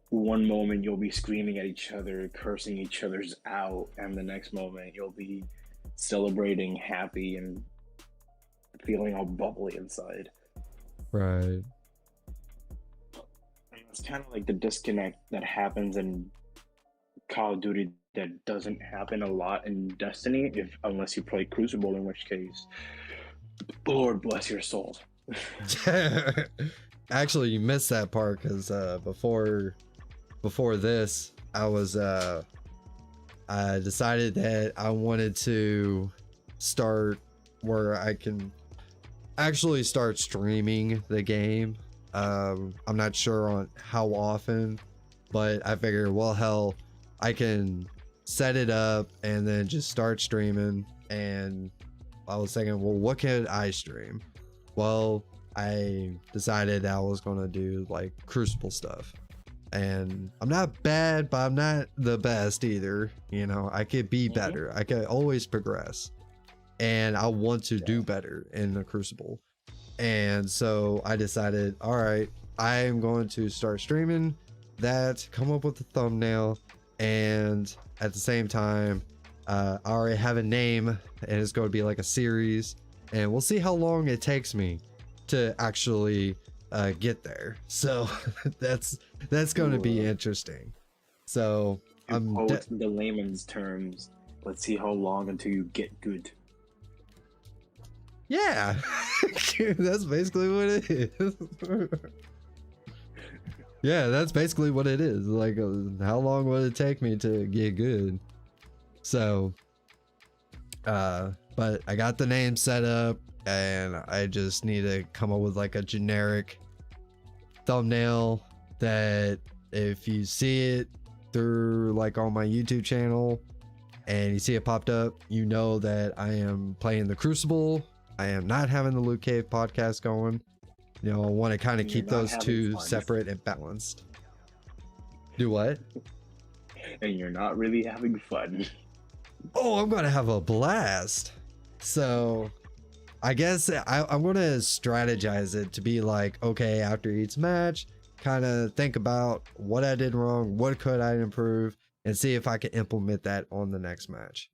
one moment you'll be screaming at each other, cursing each other's out, and the next moment you'll be celebrating, happy, and feeling all bubbly inside. Right. And it's kind of like the disconnect that happens in Call of Duty that doesn't happen a lot in Destiny, if unless you play Crucible, in which case, Lord bless your soul. Actually, you missed that part because before this, I decided that I wanted to start where I can actually start streaming the game. I'm not sure on how often, but I figured, well, hell, I can set it up and then just start streaming. And I was thinking, well, what could I stream? Well, I decided I was gonna do like Crucible stuff. And I'm not bad, but I'm not the best either. You know, I could be better. I could always progress. And I want to do better in the Crucible. And so I decided, all right, I am going to start streaming that, come up with the thumbnail, and at the same time, I already have a name, and it's going to be like a series, and we'll see how long it takes me to actually get there. So that's going to be interesting. So I'm quote the layman's terms, let's see how long until you get good. Yeah, that's basically what it is. Yeah, that's basically what it is. Like, how long would it take me to get good? So, but I got the name set up, and I just need to come up with like a generic thumbnail that if you see it through like on my YouTube channel and you see it popped up, you know that I am playing the Crucible. I am not having the LootCave podcast going. You know, I want to kind of keep those two separate and balanced. Do what? And you're not really having fun. Oh, I'm going to have a blast. So I guess I'm going to strategize it to be like, okay, after each match, kind of think about what I did wrong, what could I improve, and see if I can implement that on the next match.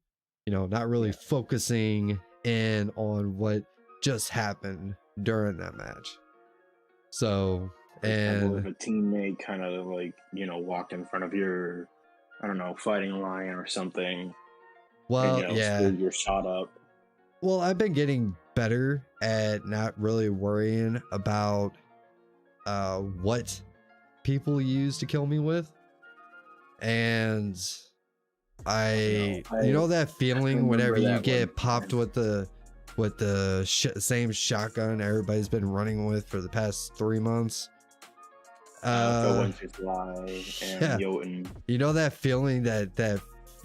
You know, not really focusing in on what just happened during that match. So, and if a teammate kind of like, you know, walked in front of your, I don't know, fighting line or something. Well, and, you know, screwed your shot up. Well, I've been getting better at not really worrying about what people use to kill me with. And you know that feeling whenever you get popped with the same shotgun everybody's been running with for the past 3 months. And you know that feeling that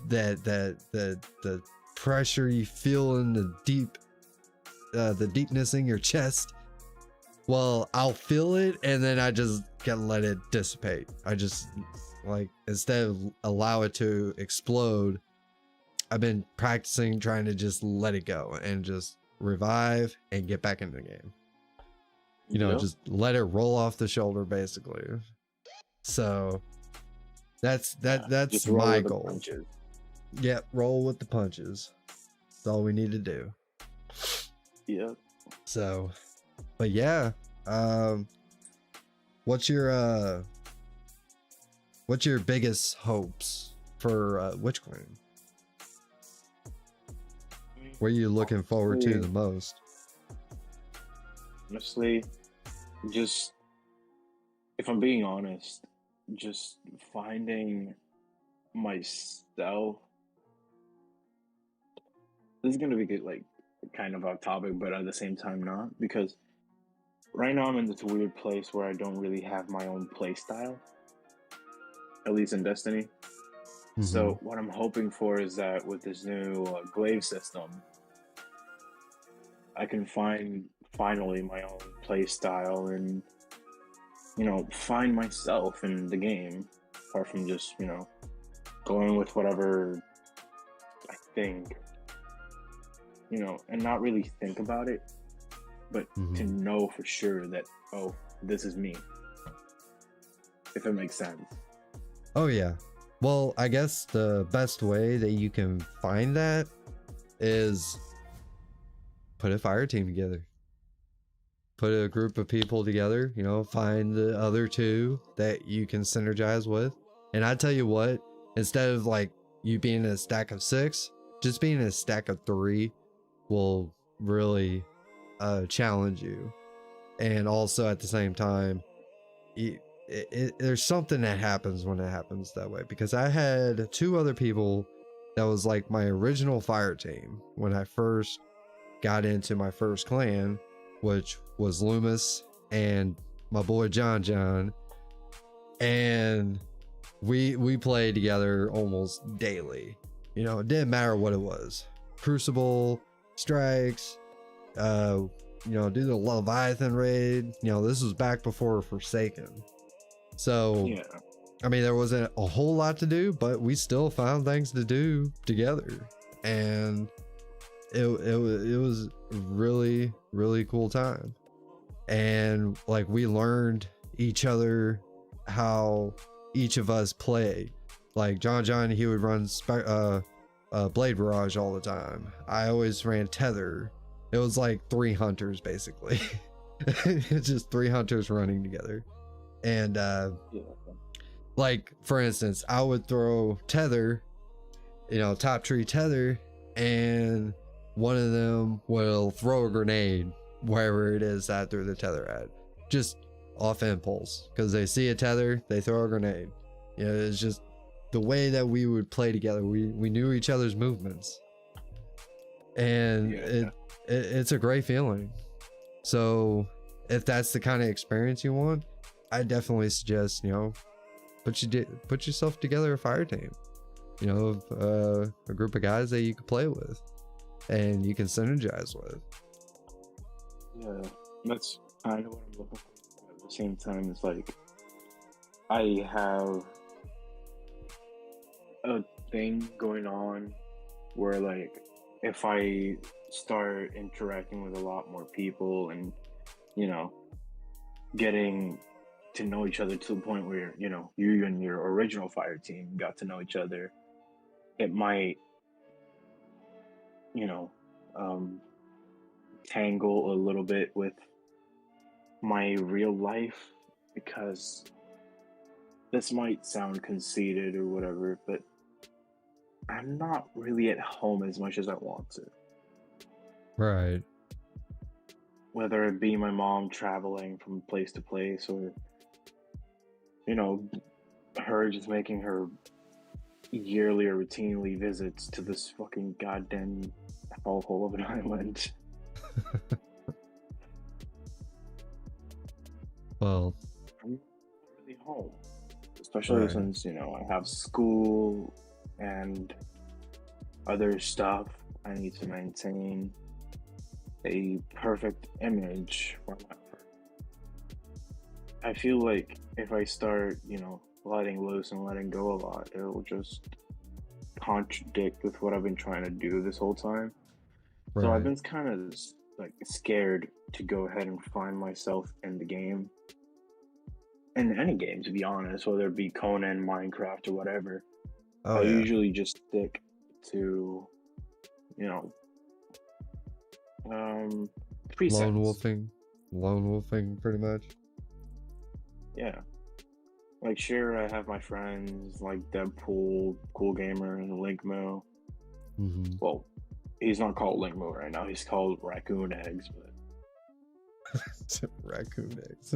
the pressure you feel in the deepness in your chest. Well, I'll feel it and then I just gotta let it dissipate. I just, like, instead of allow it to explode, I've been practicing trying to just let it go and just revive and get back in the game. You know, just let it roll off the shoulder, basically. So that's my goal. Yeah, roll with the punches. That's all we need to do. Yep. So, but yeah, what's your biggest hopes for Witch Queen? What are you looking forward to the most? Honestly, just, if I'm being honest, just finding myself. This is gonna be like kind of off topic, but at the same time not, because right now I'm in this weird place where I don't really have my own play style, at least in Destiny. Mm-hmm. So what I'm hoping for is that with this new glaive system, I can find finally my own play style and, you know, find myself in the game, apart from just, you know, going with whatever I think, you know, and not really think about it, but to know for sure that, oh, this is me, if it makes sense. Oh yeah. Well, I guess the best way that you can find that is put a fire team together. Put a group of people together, you know, find the other two that you can synergize with. And I tell you what, instead of like you being a stack of 6, just being a stack of 3 will really challenge you. And also at the same time, there's something that happens when it happens that way, because I had 2 other people that was like my original fire team when I first got into my first clan, which was Loomis and my boy John, and we played together almost daily. You know, it didn't matter what it was. Crucible, strikes, you know, do the Leviathan raid. You know, this was back before Forsaken. So, Yeah, I mean, there wasn't a whole lot to do, but we still found things to do together. And it was really, really cool time. And like we learned each other, how each of us play. Like John, he would run Blade Barrage all the time. I always ran Tether. It was like 3 hunters basically. It's just 3 hunters running together. And yeah, like for instance, I would throw Tether, you know, top tree Tether, and one of them will throw a grenade wherever it is that I threw the tether at, just off impulse, because they see a tether, they throw a grenade. You know, it's just the way that we would play together. We knew each other's movements, and yeah. it's a great feeling. So if that's the kind of experience you want, I definitely suggest, you know, put yourself together a fire team. You know, a group of guys that you can play with and you can synergize with. Yeah, that's kind of what I'm looking for. At the same time, it's like I have a thing going on where, like, if I start interacting with a lot more people and, you know, getting to know each other to the point where, you know, you and your original fire team got to know each other, it might, you know, um, tangle a little bit with my real life, because this might sound conceited or whatever, but I'm not really at home as much as I want to. Right. Whether it be my mom traveling from place to place, or, you know, her just making her yearly or routinely visits to this fucking goddamn hellhole of an island. Well, I'm not really home. Especially right. since, you know, I have school and other stuff I need to maintain a perfect image for my art. I feel like if I start, you know, letting loose and letting go a lot, it'll just contradict with what I've been trying to do this whole time. So I've Right. been kind of like scared to go ahead and find myself in the game, in any game, to be honest, whether it be Conan, Minecraft, or whatever. Oh I yeah. usually just stick to, you know, um, Lone presets. wolfing. Lone wolfing pretty much. Yeah. Like, sure, I have my friends like Deadpool, Cool Gamer, and Linkmo. Mm-hmm. Well, he's not called Linkmo right now. He's called Raccoon Eggs, but Raccoon eggs.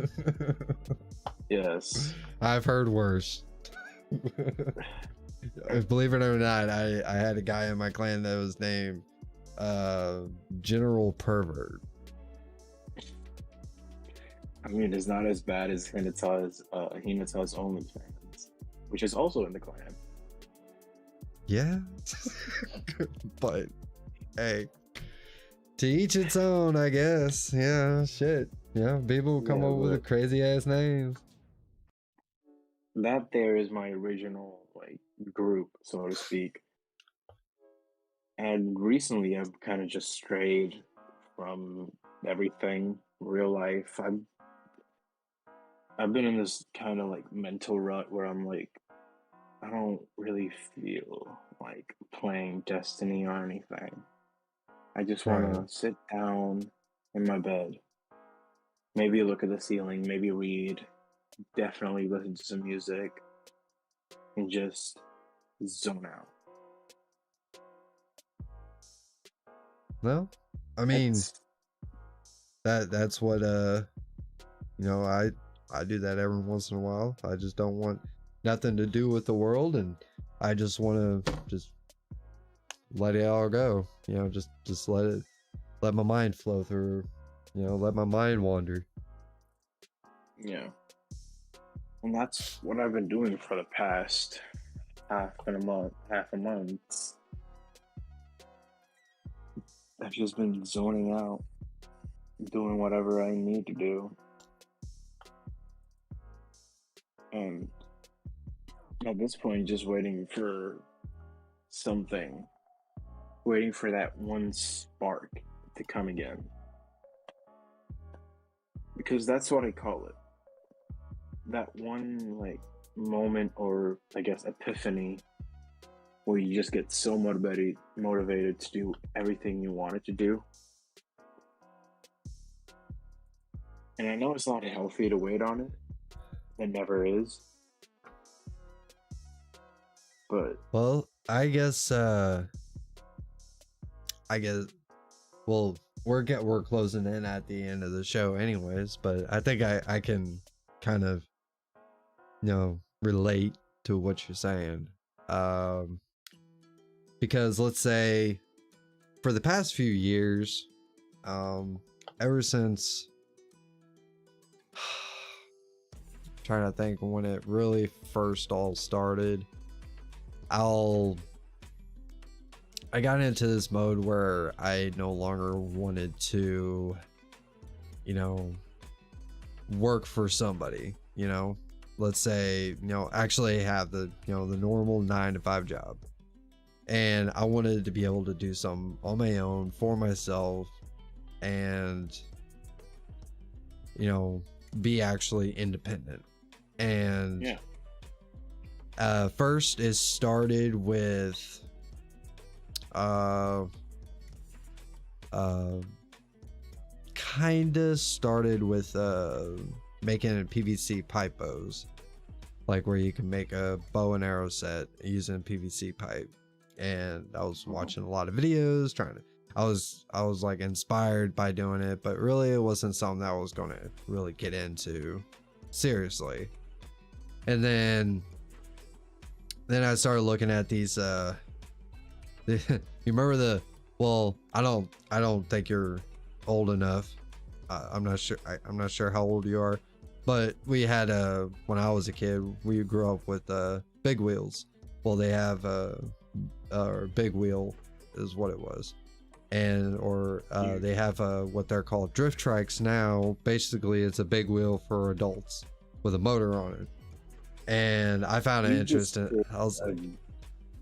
yes. I've heard worse. Believe it or not, I had a guy in my clan that was named General Pervert. I mean, it's not as bad as Hinata's OnlyFans, which is also in the clan. Yeah. But hey, to each its own, I guess. Yeah, shit. Yeah, people come Yeah, up with but crazy ass names. that there is my original like group, so to speak. And recently, I've kind of just strayed from everything real life. I've been in this kind of like mental rut where I'm like, I don't really feel like playing Destiny or anything. I just want Right. to sit down in my bed, maybe look at the ceiling, maybe read, definitely listen to some music, and just zone out. No, I mean That's that's what you know, I do that every once in a while. I just don't want nothing to do with the world, and I just want to just let it all go. You know, just let my mind flow through. You know, let my mind wander. yeah, and that's what I've been doing for the past half a month. I've just been zoning out, doing whatever I need to do, and at this point, just waiting for something, waiting for that one spark to come again. Because that's what I call it. That one, like, moment or, I guess, epiphany where you just get so motivated to do everything you wanted to do. And I know it's not healthy to wait on it. It never is. But Well, I guess well we're closing in at the end of the show anyways, but I think I can kind of, you know, relate to what you're saying. Um because let's say for the past few years, ever since trying to think when it really first all started, I got into this mode where I no longer wanted to, you know, work for somebody, you know. Let's say, you know, actually have the, you know, the normal 9 to 5 job. And I wanted to be able to do something on my own for myself and, you know, be actually independent. And yeah, first it started with uh kind of started with making PVC pipe bows, like where you can make a bow and arrow set using PVC pipe. And I was uh-huh. watching a lot of videos trying to, I was like inspired by doing it, but really it wasn't something that I was going to really get into seriously. And then I started looking at these you remember the, well, I don't think you're old enough. I'm not sure. I'm not sure how old you are, but we had when I was a kid, we grew up with big wheels. Well, they have big wheel is what it was, and or Yeah. they have what they're called drift trikes now. Basically, it's a big wheel for adults with a motor on it, and I found it You just interesting. I was a like,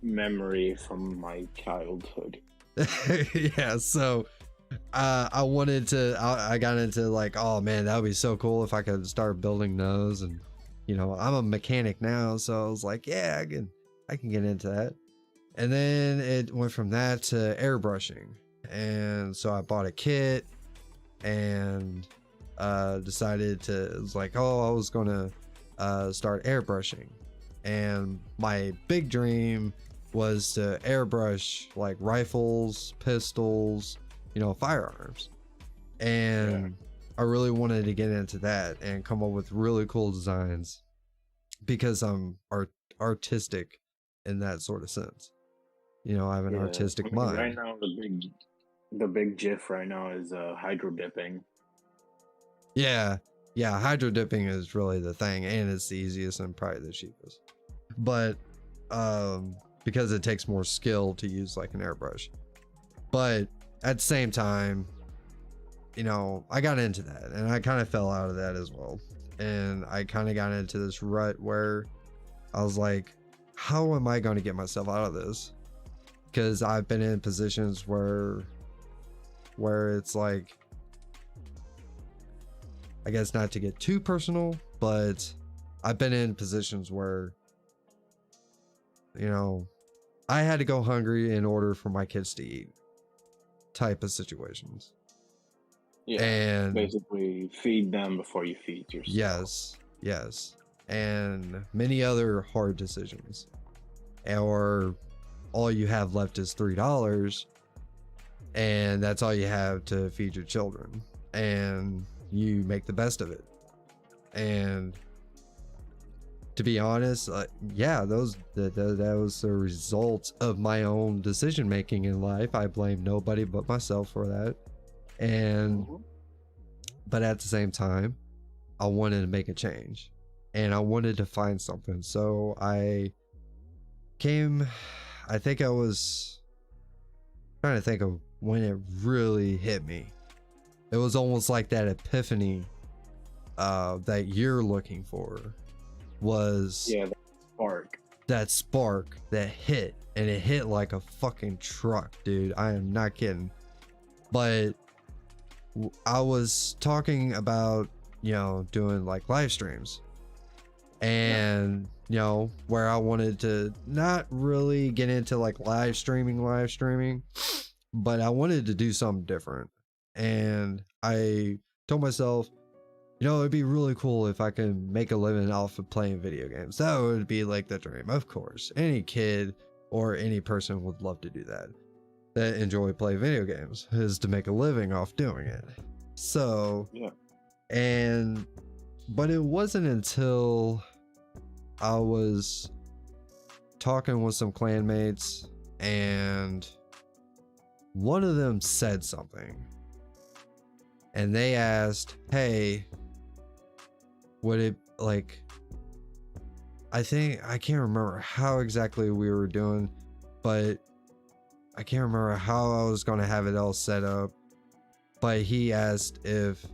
memory from my childhood. yeah, so I wanted to, I got into like, oh man, that would be so cool if I could start building those. And you know, I'm a mechanic now, so I was like, yeah, I can get into that. And then it went from that to airbrushing, and so I bought a kit and decided to, it was like, oh, I was gonna start airbrushing. And my big dream was to airbrush like rifles, pistols, you know, firearms. Yeah. And I really wanted to get into that and come up with really cool designs because I'm artistic in that sort of sense. You know, I have an Yeah. I artistic mean, right mind. now the big GIF right now is hydro dipping. Yeah, yeah, hydro dipping is really the thing, and it's the easiest and probably the cheapest. But because it takes more skill to use like an airbrush. But at the same time, you know, I got into that and I kind of fell out of that as well. And I kind of got into this rut where I was like, how am I going to get myself out of this? Because I've been in positions where it's like, I guess not to get too personal, but I've been in positions where you know, I had to go hungry in order for my kids to eat type of situations. Yeah, And basically feed them before you feed yourself. yes, and many other hard decisions. Or all you have left is $3, and that's all you have to feed your children, and you make the best of it. And to be honest, yeah, that was the result of my own decision making in life. I blame nobody but myself for that. And but at the same time, I wanted to make a change, and I wanted to find something. So I think I was trying to think of when it really hit me. It was almost like that epiphany that you're looking for, was that spark that hit, and it hit like a fucking truck, dude. I am not kidding. But I was talking about, doing like live streams, and where I wanted to not really get into like live streaming, but I wanted to do something different. And I told myself, it'd be really cool if I could make a living off of playing video games. That would be like the dream. Of course, any kid or any person would love to do that enjoy playing video games, is to make a living off doing it. So yeah. But it wasn't until I was talking with some clanmates, and one of them said something, and they asked, hey, would it, like, I can't remember how exactly we were doing, but I can't remember how I was going to have it all set up, but he asked if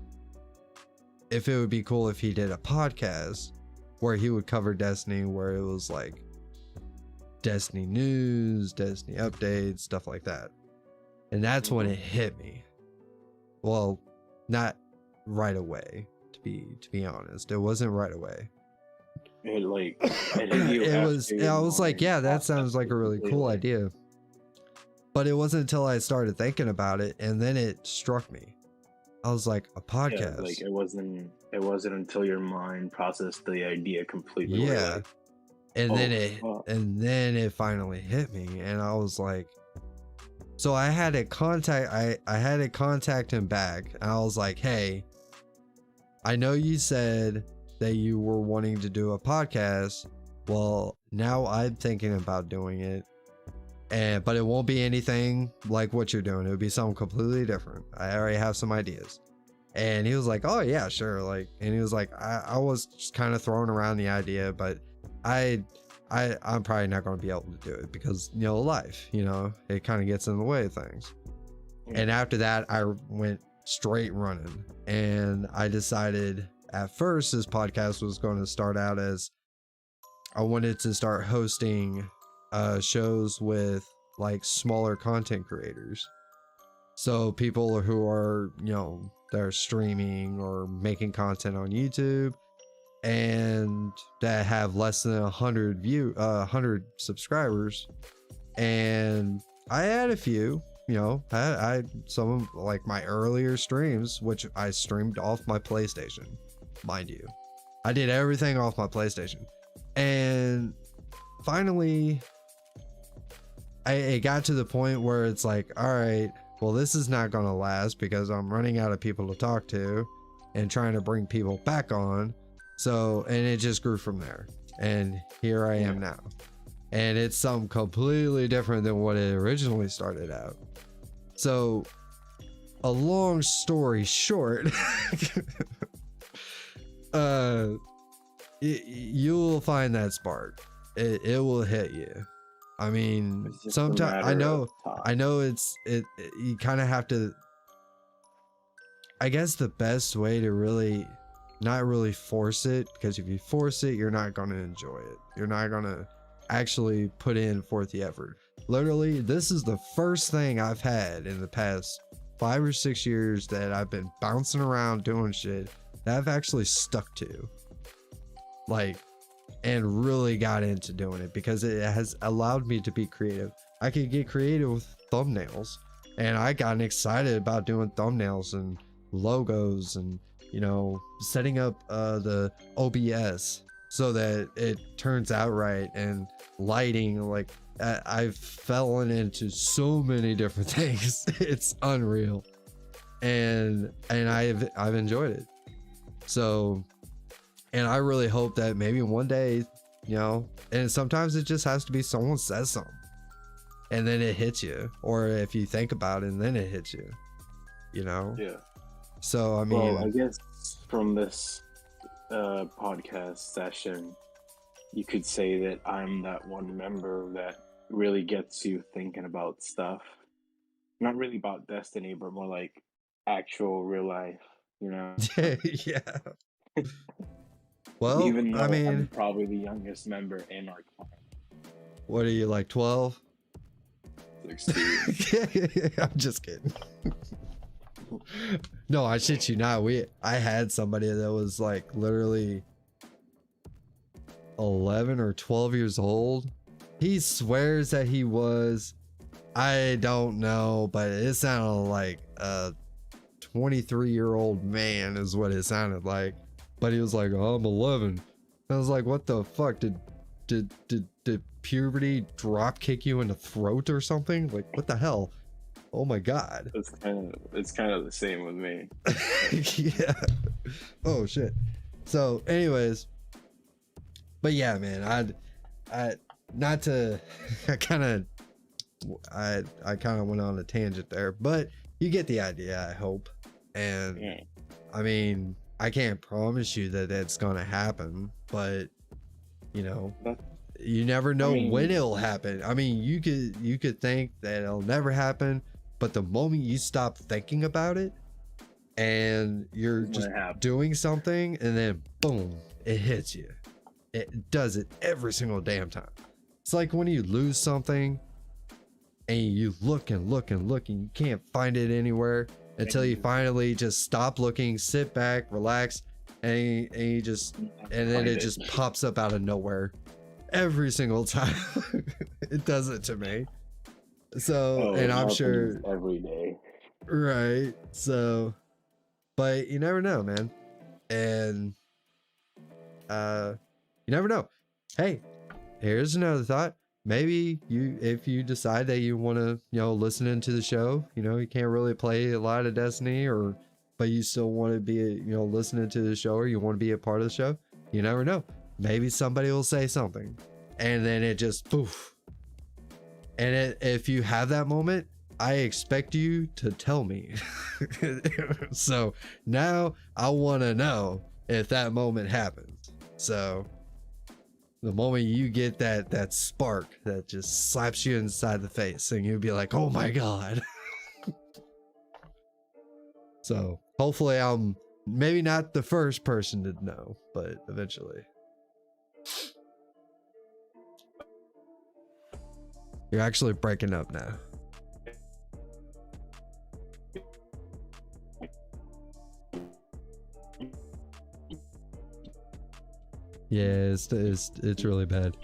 it would be cool if he did a podcast where he would cover Destiny, where it was like Destiny news, Destiny updates, stuff like that. And that's when it hit me. Well, not right away, to be honest. It wasn't right away. It I was like, yeah, that sounds like a really cool idea. But it wasn't until I started thinking about it, and then it struck me. I was like, a podcast. Yeah, like it wasn't until your mind processed the idea completely. Yeah. Like, and then it finally hit me, and I was like, so I had to contact him back, and I was like, hey, I know you said that you were wanting to do a podcast. Well, now I'm thinking about doing it. But it won't be anything like what you're doing. It would be something completely different. I already have some ideas. And he was like, oh yeah, sure. Like, and he was like, I was just kind of throwing around the idea, but I'm probably not going to be able to do it because, life, it kind of gets in the way of things. Yeah. And after that, I went straight running, and I decided at first this podcast was going to start out as, I wanted to start hosting shows with like smaller content creators. So people who are, they're streaming or making content on YouTube, and that have less than 100 subscribers. And I had a few, I some of like my earlier streams, which I streamed off my PlayStation, mind you. I did everything off my PlayStation. And finally, it got to the point where it's like, all right, well, this is not going to last because I'm running out of people to talk to and trying to bring people back on. So, and it just grew from there. And here I am now. And it's something completely different than what it originally started out. So, a long story short, you'll find that spark. It will hit you. I mean, sometimes I know you kind of have to, I guess the best way to not really force it, because if you force it, you're not going to enjoy it. You're not going to actually put in forth the effort. Literally, this is the first thing I've had in the past 5 or 6 years that I've been bouncing around doing shit that I've actually stuck to. Like, and really got into doing it because it has allowed me to be creative. I could get creative with thumbnails, and I got excited about doing thumbnails and logos and, you know, setting up the OBS so that it turns out right, and lighting. Like I've fallen into so many different things. It's unreal, and I've enjoyed it. So, and I really hope that maybe one day, you know, and sometimes it just has to be someone says something and then it hits you, or if you think about it and then it hits you, you know. Yeah. So I mean, Well, I guess from this podcast session, you could say that I'm that one member that really gets you thinking about stuff. Not really about destiny, but more like actual real life, you know? yeah. Well, Even I though I'm mean, probably the youngest member in our clan. what are you, like 12? 16. I'm just kidding. No, I shit you not. I had somebody that was like literally 11 or 12 years old. He swears that he was, I don't know, but it sounded like a 23-year-old man is what it sounded like. But he was like, oh, I'm 11. I was like, what the fuck? Did puberty drop kick you in the throat or something? Like, what the hell? Oh my god. It's kind of the same with me. Yeah. Oh shit. So anyways, but yeah, man, I not to I kind of went on a tangent there, but you get the idea, I hope. And Yeah. I mean, I can't promise you that it's gonna happen, but you know, you never know when it'll happen. I mean, you could think that it'll never happen, but the moment you stop thinking about it and you're just doing something, and then boom, it hits you. It does it every single damn time. It's like when you lose something and you look and look and look and you can't find it anywhere until you finally just stop looking, sit back, relax, and you just, and then it just pops up out of nowhere every single time. It does it to me. So, and I'm sure every day. Right. So, but you never know, man. And you never know. Hey, here's another thought. Maybe if you decide that you want to, you know, listen into the show, you know, you can't really play a lot of Destiny, but you still want to be, you know, listening to the show, or you want to be a part of the show. You never know. Maybe somebody will say something, and then it just poof. And if you have that moment, I expect you to tell me. So now I want to know if that moment happens. So the moment you get that spark that just slaps you inside the face, and you'll be like, oh my god. So hopefully I'm maybe not the first person to know, but eventually. You're actually breaking up now. Yeah, it's really bad.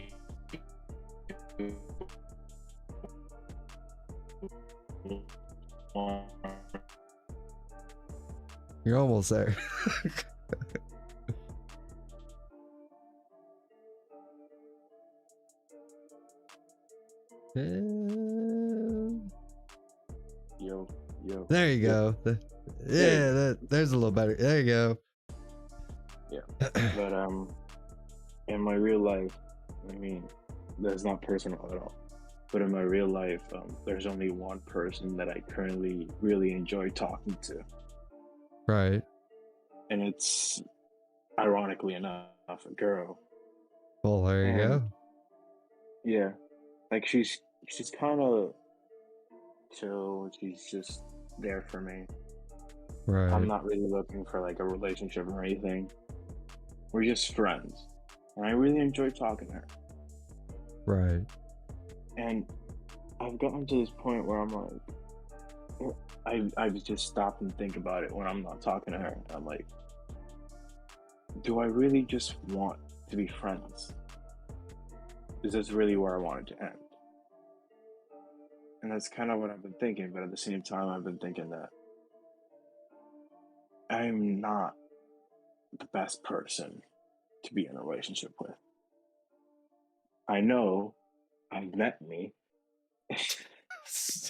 You're almost there. Yo. There you go. Yeah, there's a little better. There you go. Yeah. But in my real life, I mean, that's not personal at all. But in my real life, there's only one person that I currently really enjoy talking to. Right. And it's, ironically enough, a girl. Well, there you go. Yeah. Like she's kind of chill. She's just there for me. Right. I'm not really looking for like a relationship or anything. We're just friends. And I really enjoy talking to her. Right. And I've gotten to this point where I'm like, I've just stopped and think about it when I'm not talking to her. I'm like, do I really just want to be friends? Is this really where I want it to end? And that's kind of what I've been thinking, but at the same time, I've been thinking that I'm not the best person to be in a relationship with. I know I've met me.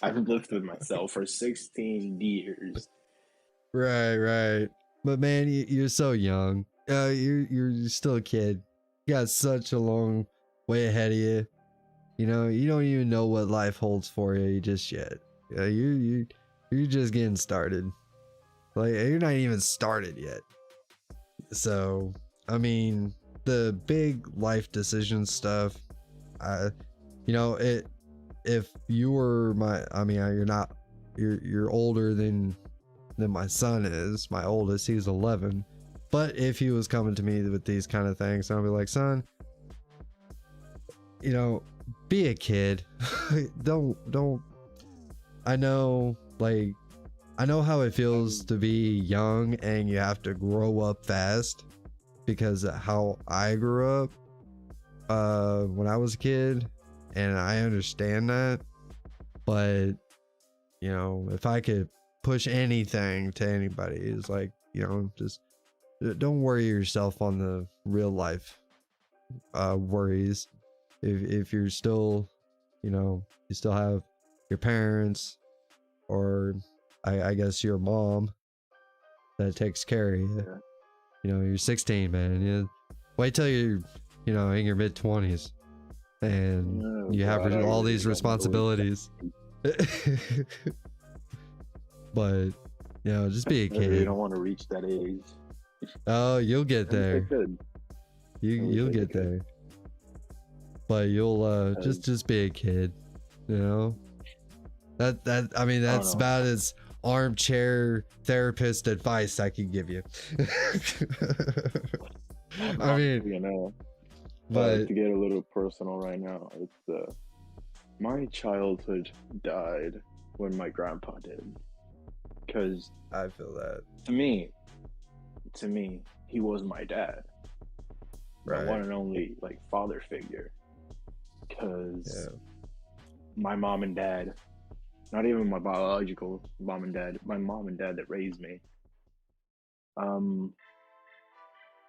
I've lived with myself for 16 years. Right. But man, you're so young. You're still a kid. You got such a long way ahead of you. You know, you don't even know what life holds for you just yet. You're just getting started. Like, you're not even started yet. So, I mean, the big life decision stuff, if you were you're older than my son is. My oldest, he's 11. But if he was coming to me with these kind of things, I'll be like, son, be a kid. don't I know how it feels to be young and you have to grow up fast, because of how I grew up when I was a kid, and I understand that. But if I could push anything to anybody, is like, just don't worry yourself on the real life worries. If you're still, you still have your parents, or I guess your mom that takes care of you. You're 16, man. Wait till you're, in your mid 20s, and you have all these responsibilities. But just be a kid. You don't want to reach that age. Oh, you'll get there. You'll get there. But you'll just be a kid. That's about as armchair therapist advice I can give you. But to get a little personal right now, it's my childhood died when my grandpa did. Because I feel that. To me, he was my dad. Right. My one and only father figure. Because my mom and dad, not even my biological mom and dad, my mom and dad that raised me,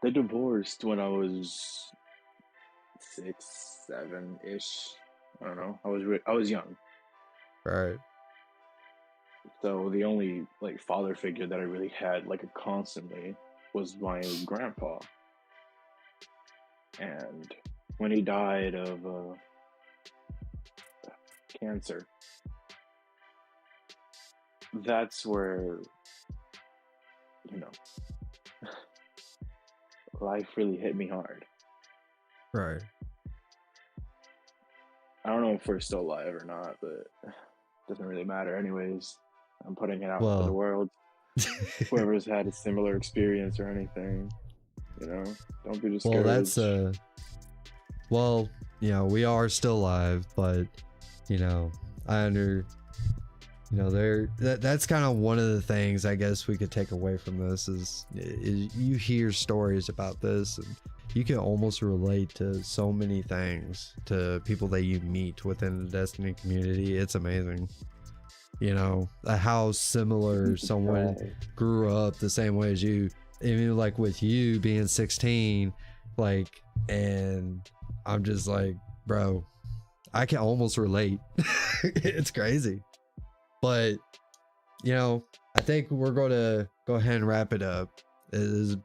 they divorced when I was 6, 7-ish. I don't know. I was young. Right. So the only father figure that I really had constantly was my grandpa. And when he died of cancer, that's where life really hit me hard. Right. I don't know if we're still alive or not, but it doesn't really matter anyways. I'm putting it out to the world. Whoever's had a similar experience or anything, don't be discouraged. Well, we are still alive, but that's kind of one of the things I guess we could take away from this is you hear stories about this, and you can almost relate to so many things to people that you meet within the Destiny community. It's amazing. How similar someone grew up the same way as you. Even with you being 16, and I'm just like, bro, I can almost relate. It's crazy. But, I think we're going to go ahead and wrap it up. It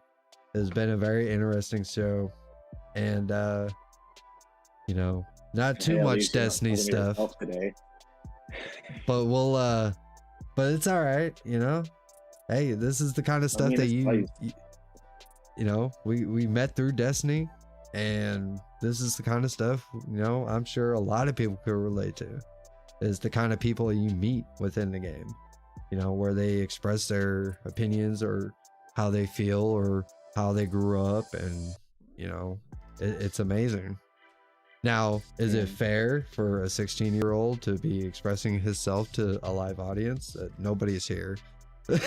has been a very interesting show. And, not too much Destiny stuff. Today. But but it's all right, Hey, this is the kind of stuff that we met through Destiny, and this is the kind of stuff, I'm sure a lot of people could relate to. Is the kind of people you meet within the game, where they express their opinions or how they feel or how they grew up, and it's amazing. Now, is it fair for a 16-year-old to be expressing himself to a live audience? Nobody's here. But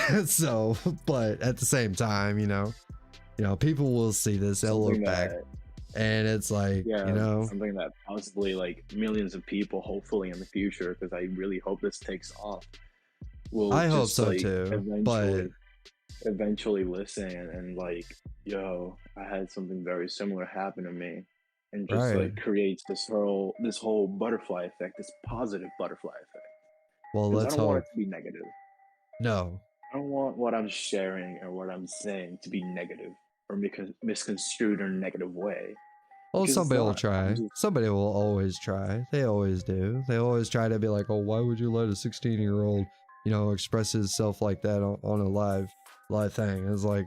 at the same time, people will see this, they'll look back. And it's like, you Yeah, know, something that possibly like millions of people, hopefully in the future, because I really hope this takes off, will I hope just so like too. But eventually listen and like, yo, I had something very similar happen to me, and just right. like creates this whole butterfly effect, this positive butterfly effect. Well, Because I let's don't want it hope. to be negative. No. I don't want what I'm sharing or what I'm saying to be negative or misconstrued in a negative way, Well, because it's somebody will not. I'm try. just Somebody will always try. They always do. They always try to be like, oh, why would you let a 16-year-old, you know, express himself like that on a live thing? It's like,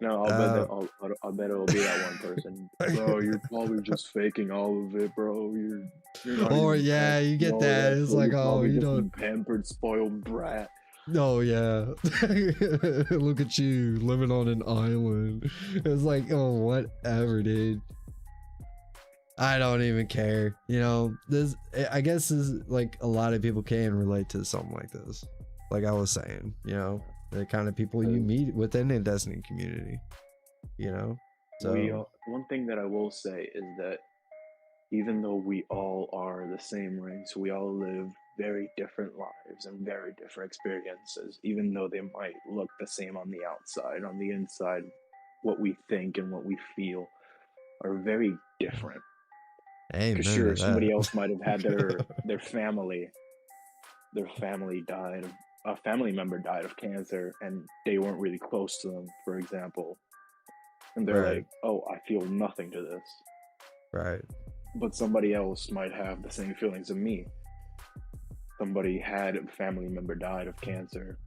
no. I'll bet that uh, I'll bet it'll be that one person, bro. You're probably just faking all of it, bro. You're not or even yeah, you practicing get all of that. that It's shit. like, You're oh, probably you just a don't. pampered, spoiled brat. Oh yeah, look at you living on an island. It's like, oh, whatever, dude. I don't even care. You know, this. I guess is like a lot of people can relate to something like this. Like I was saying, you know, the kind of people you 'Cause meet within the Destiny community. You know, so one thing that I will say is that even though we all are the same race, we all live very different lives and very different experiences, even though they might look the same on the outside. On the inside, what we think and what we feel are very different. Because amen to sure, somebody else might have had that. their family died, a family member died of cancer, and they weren't really close to them, for example, and they're Right, like, "Oh, I feel nothing to this." right, But somebody else might have the same feelings of me. Somebody had a family member died of cancer,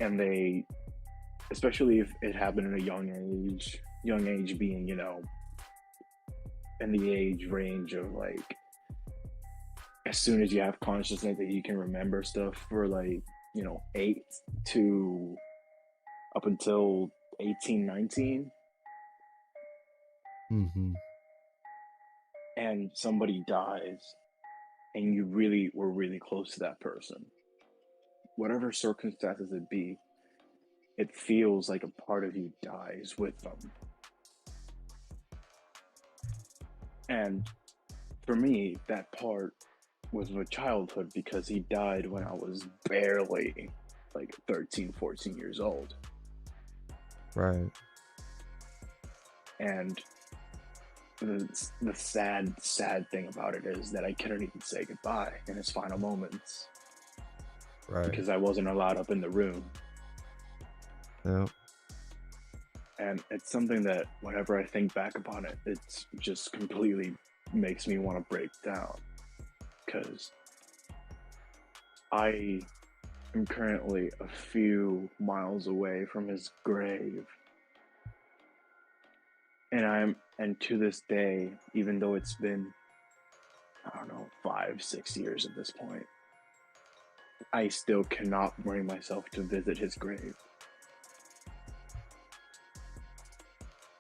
and they, especially if it happened at a young age being, in the age range of like, as soon as you have consciousness that you can remember stuff for like, 8 to up until 18, 19, mm-hmm, and somebody dies and you really were really close to that person, whatever circumstances it be, it feels like a part of you dies with them. And for me, that part was my childhood because he died when I was barely like 13, 14 years old. right. And the sad, sad thing about it is that I couldn't even say goodbye in his final moments Right. because I wasn't allowed up in the room. Yeah. And it's something that whenever I think back upon it, it's just completely makes me want to break down because I am currently a few miles away from his grave. And to this day, even though it's been, I don't know, 5, 6 years at this point, I still cannot bring myself to visit his grave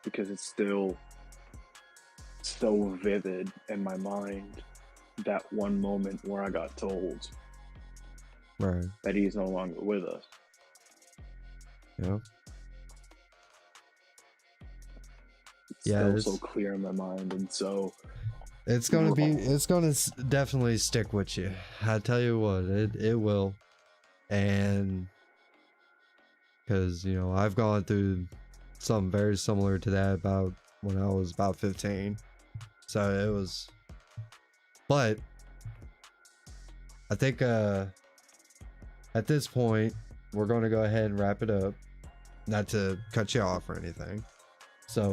because it's still so vivid in my mind, that one moment where I got told Right. that he's no longer with us. Yeah. It's Yeah. still so clear in my mind, and so It's gonna definitely stick with you. I tell you what, it will. And because, you know, I've gone through something very similar to that about when I was about 15. So it was, but I think at this point, we're going to go ahead and wrap it up. Not to cut you off or anything. So,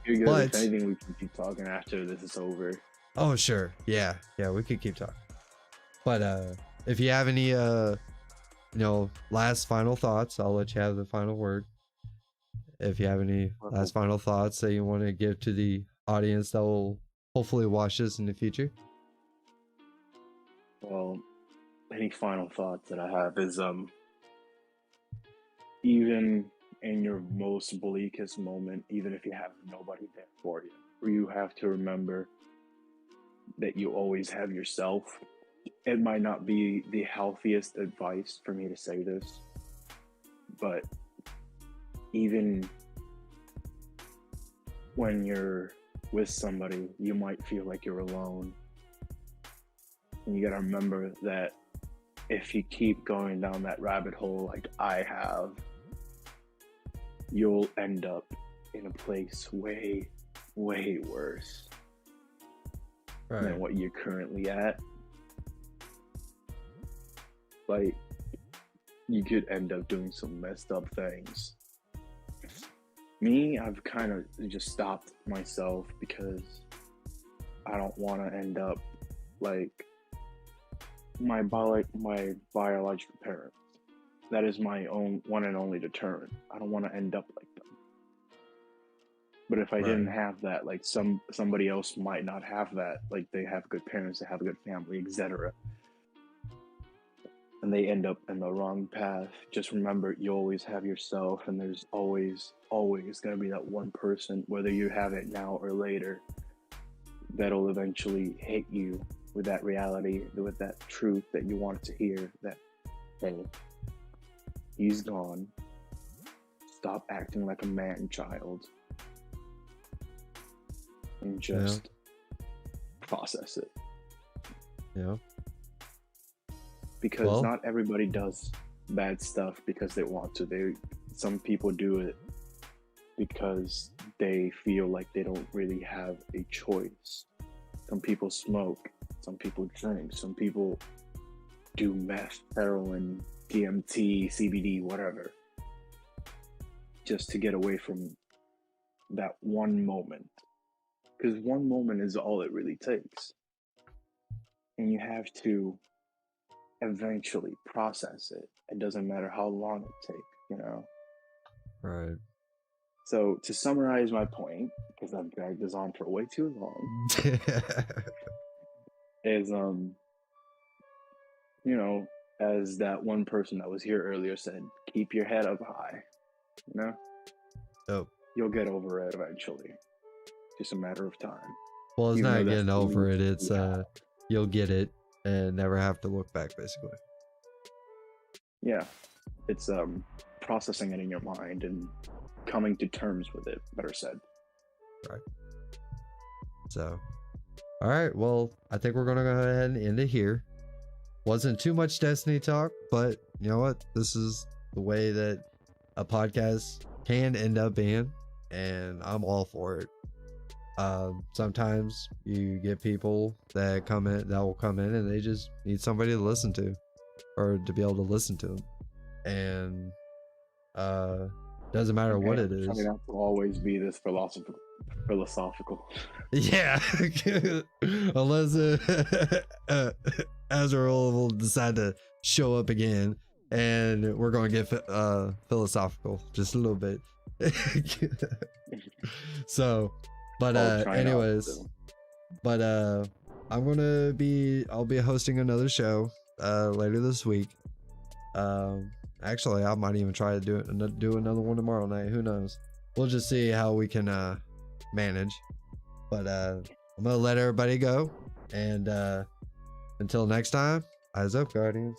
you're good. If but, anything, we can keep talking after this is over. oh, sure. Yeah. Yeah, we could keep talking. But if you have any, last final thoughts, I'll let you have the final word. If you have any last final thoughts that you want to give to the audience that will hopefully watch this in the future. Well, any final thoughts that I have is even in your most bleakest moment, even if you have nobody there for you, you have to remember that you always have yourself. It might not be the healthiest advice for me to say this, but even when you're with somebody, you might feel like you're alone. And you gotta remember that if you keep going down that rabbit hole like I have, you'll end up in a place way, way worse Right. than what you're currently at. Like, you could end up doing some messed up things. Me, I've kind of just stopped myself because I don't want to end up like my biological parents. That is my own one and only deterrent. I don't want to end up like them. But if I didn't Right. have that, like somebody else might not have that. Like they have good parents, they have a good family, etc. And they end up in the wrong path. Just remember, you always have yourself, and there's always going to be that one person, whether you have it now or later, that'll eventually hit you with that reality, with that truth that you wanted to hear, that, hey, he's gone. Stop acting like a man-child. And just process it. Yeah. Because Well, not everybody does bad stuff because they want to. Some people do it because they feel like they don't really have a choice. Some people smoke, some people drink, some people do meth, heroin, DMT, CBD, whatever, just to get away from that one moment. Because one moment is all it really takes. And you have to eventually process it. It doesn't matter how long it takes, you know? right. So to summarize my point, because I've dragged this on for way too long, is you know, as that one person that was here earlier said, keep your head up high. You know? Oh. You'll get over it eventually. Just a matter of time. Well, it's Even though not that's getting the over it. least It's we have. you'll get it and never have to look back, basically. Yeah. It's processing it in your mind and coming to terms with it, better said. Right. So, all right. Well, I think we're gonna go ahead and end it here. Wasn't too much Destiny talk, but you know what? This is the way that a podcast can end up being, and I'm all for it. Sometimes you get people that will come in and they just need somebody to listen to, or to be able to listen to them, and doesn't matter what it Try is. not to always be this philosophical. Yeah, unless Azrael will decide to show up again, and we're going to get philosophical just a little bit. So, but anyways, but I'll be hosting another show later this week. Actually, I might even try to do another one tomorrow night. Who knows? We'll just see how we can manage. But I'm gonna let everybody go, and until next time, eyes up, Guardians.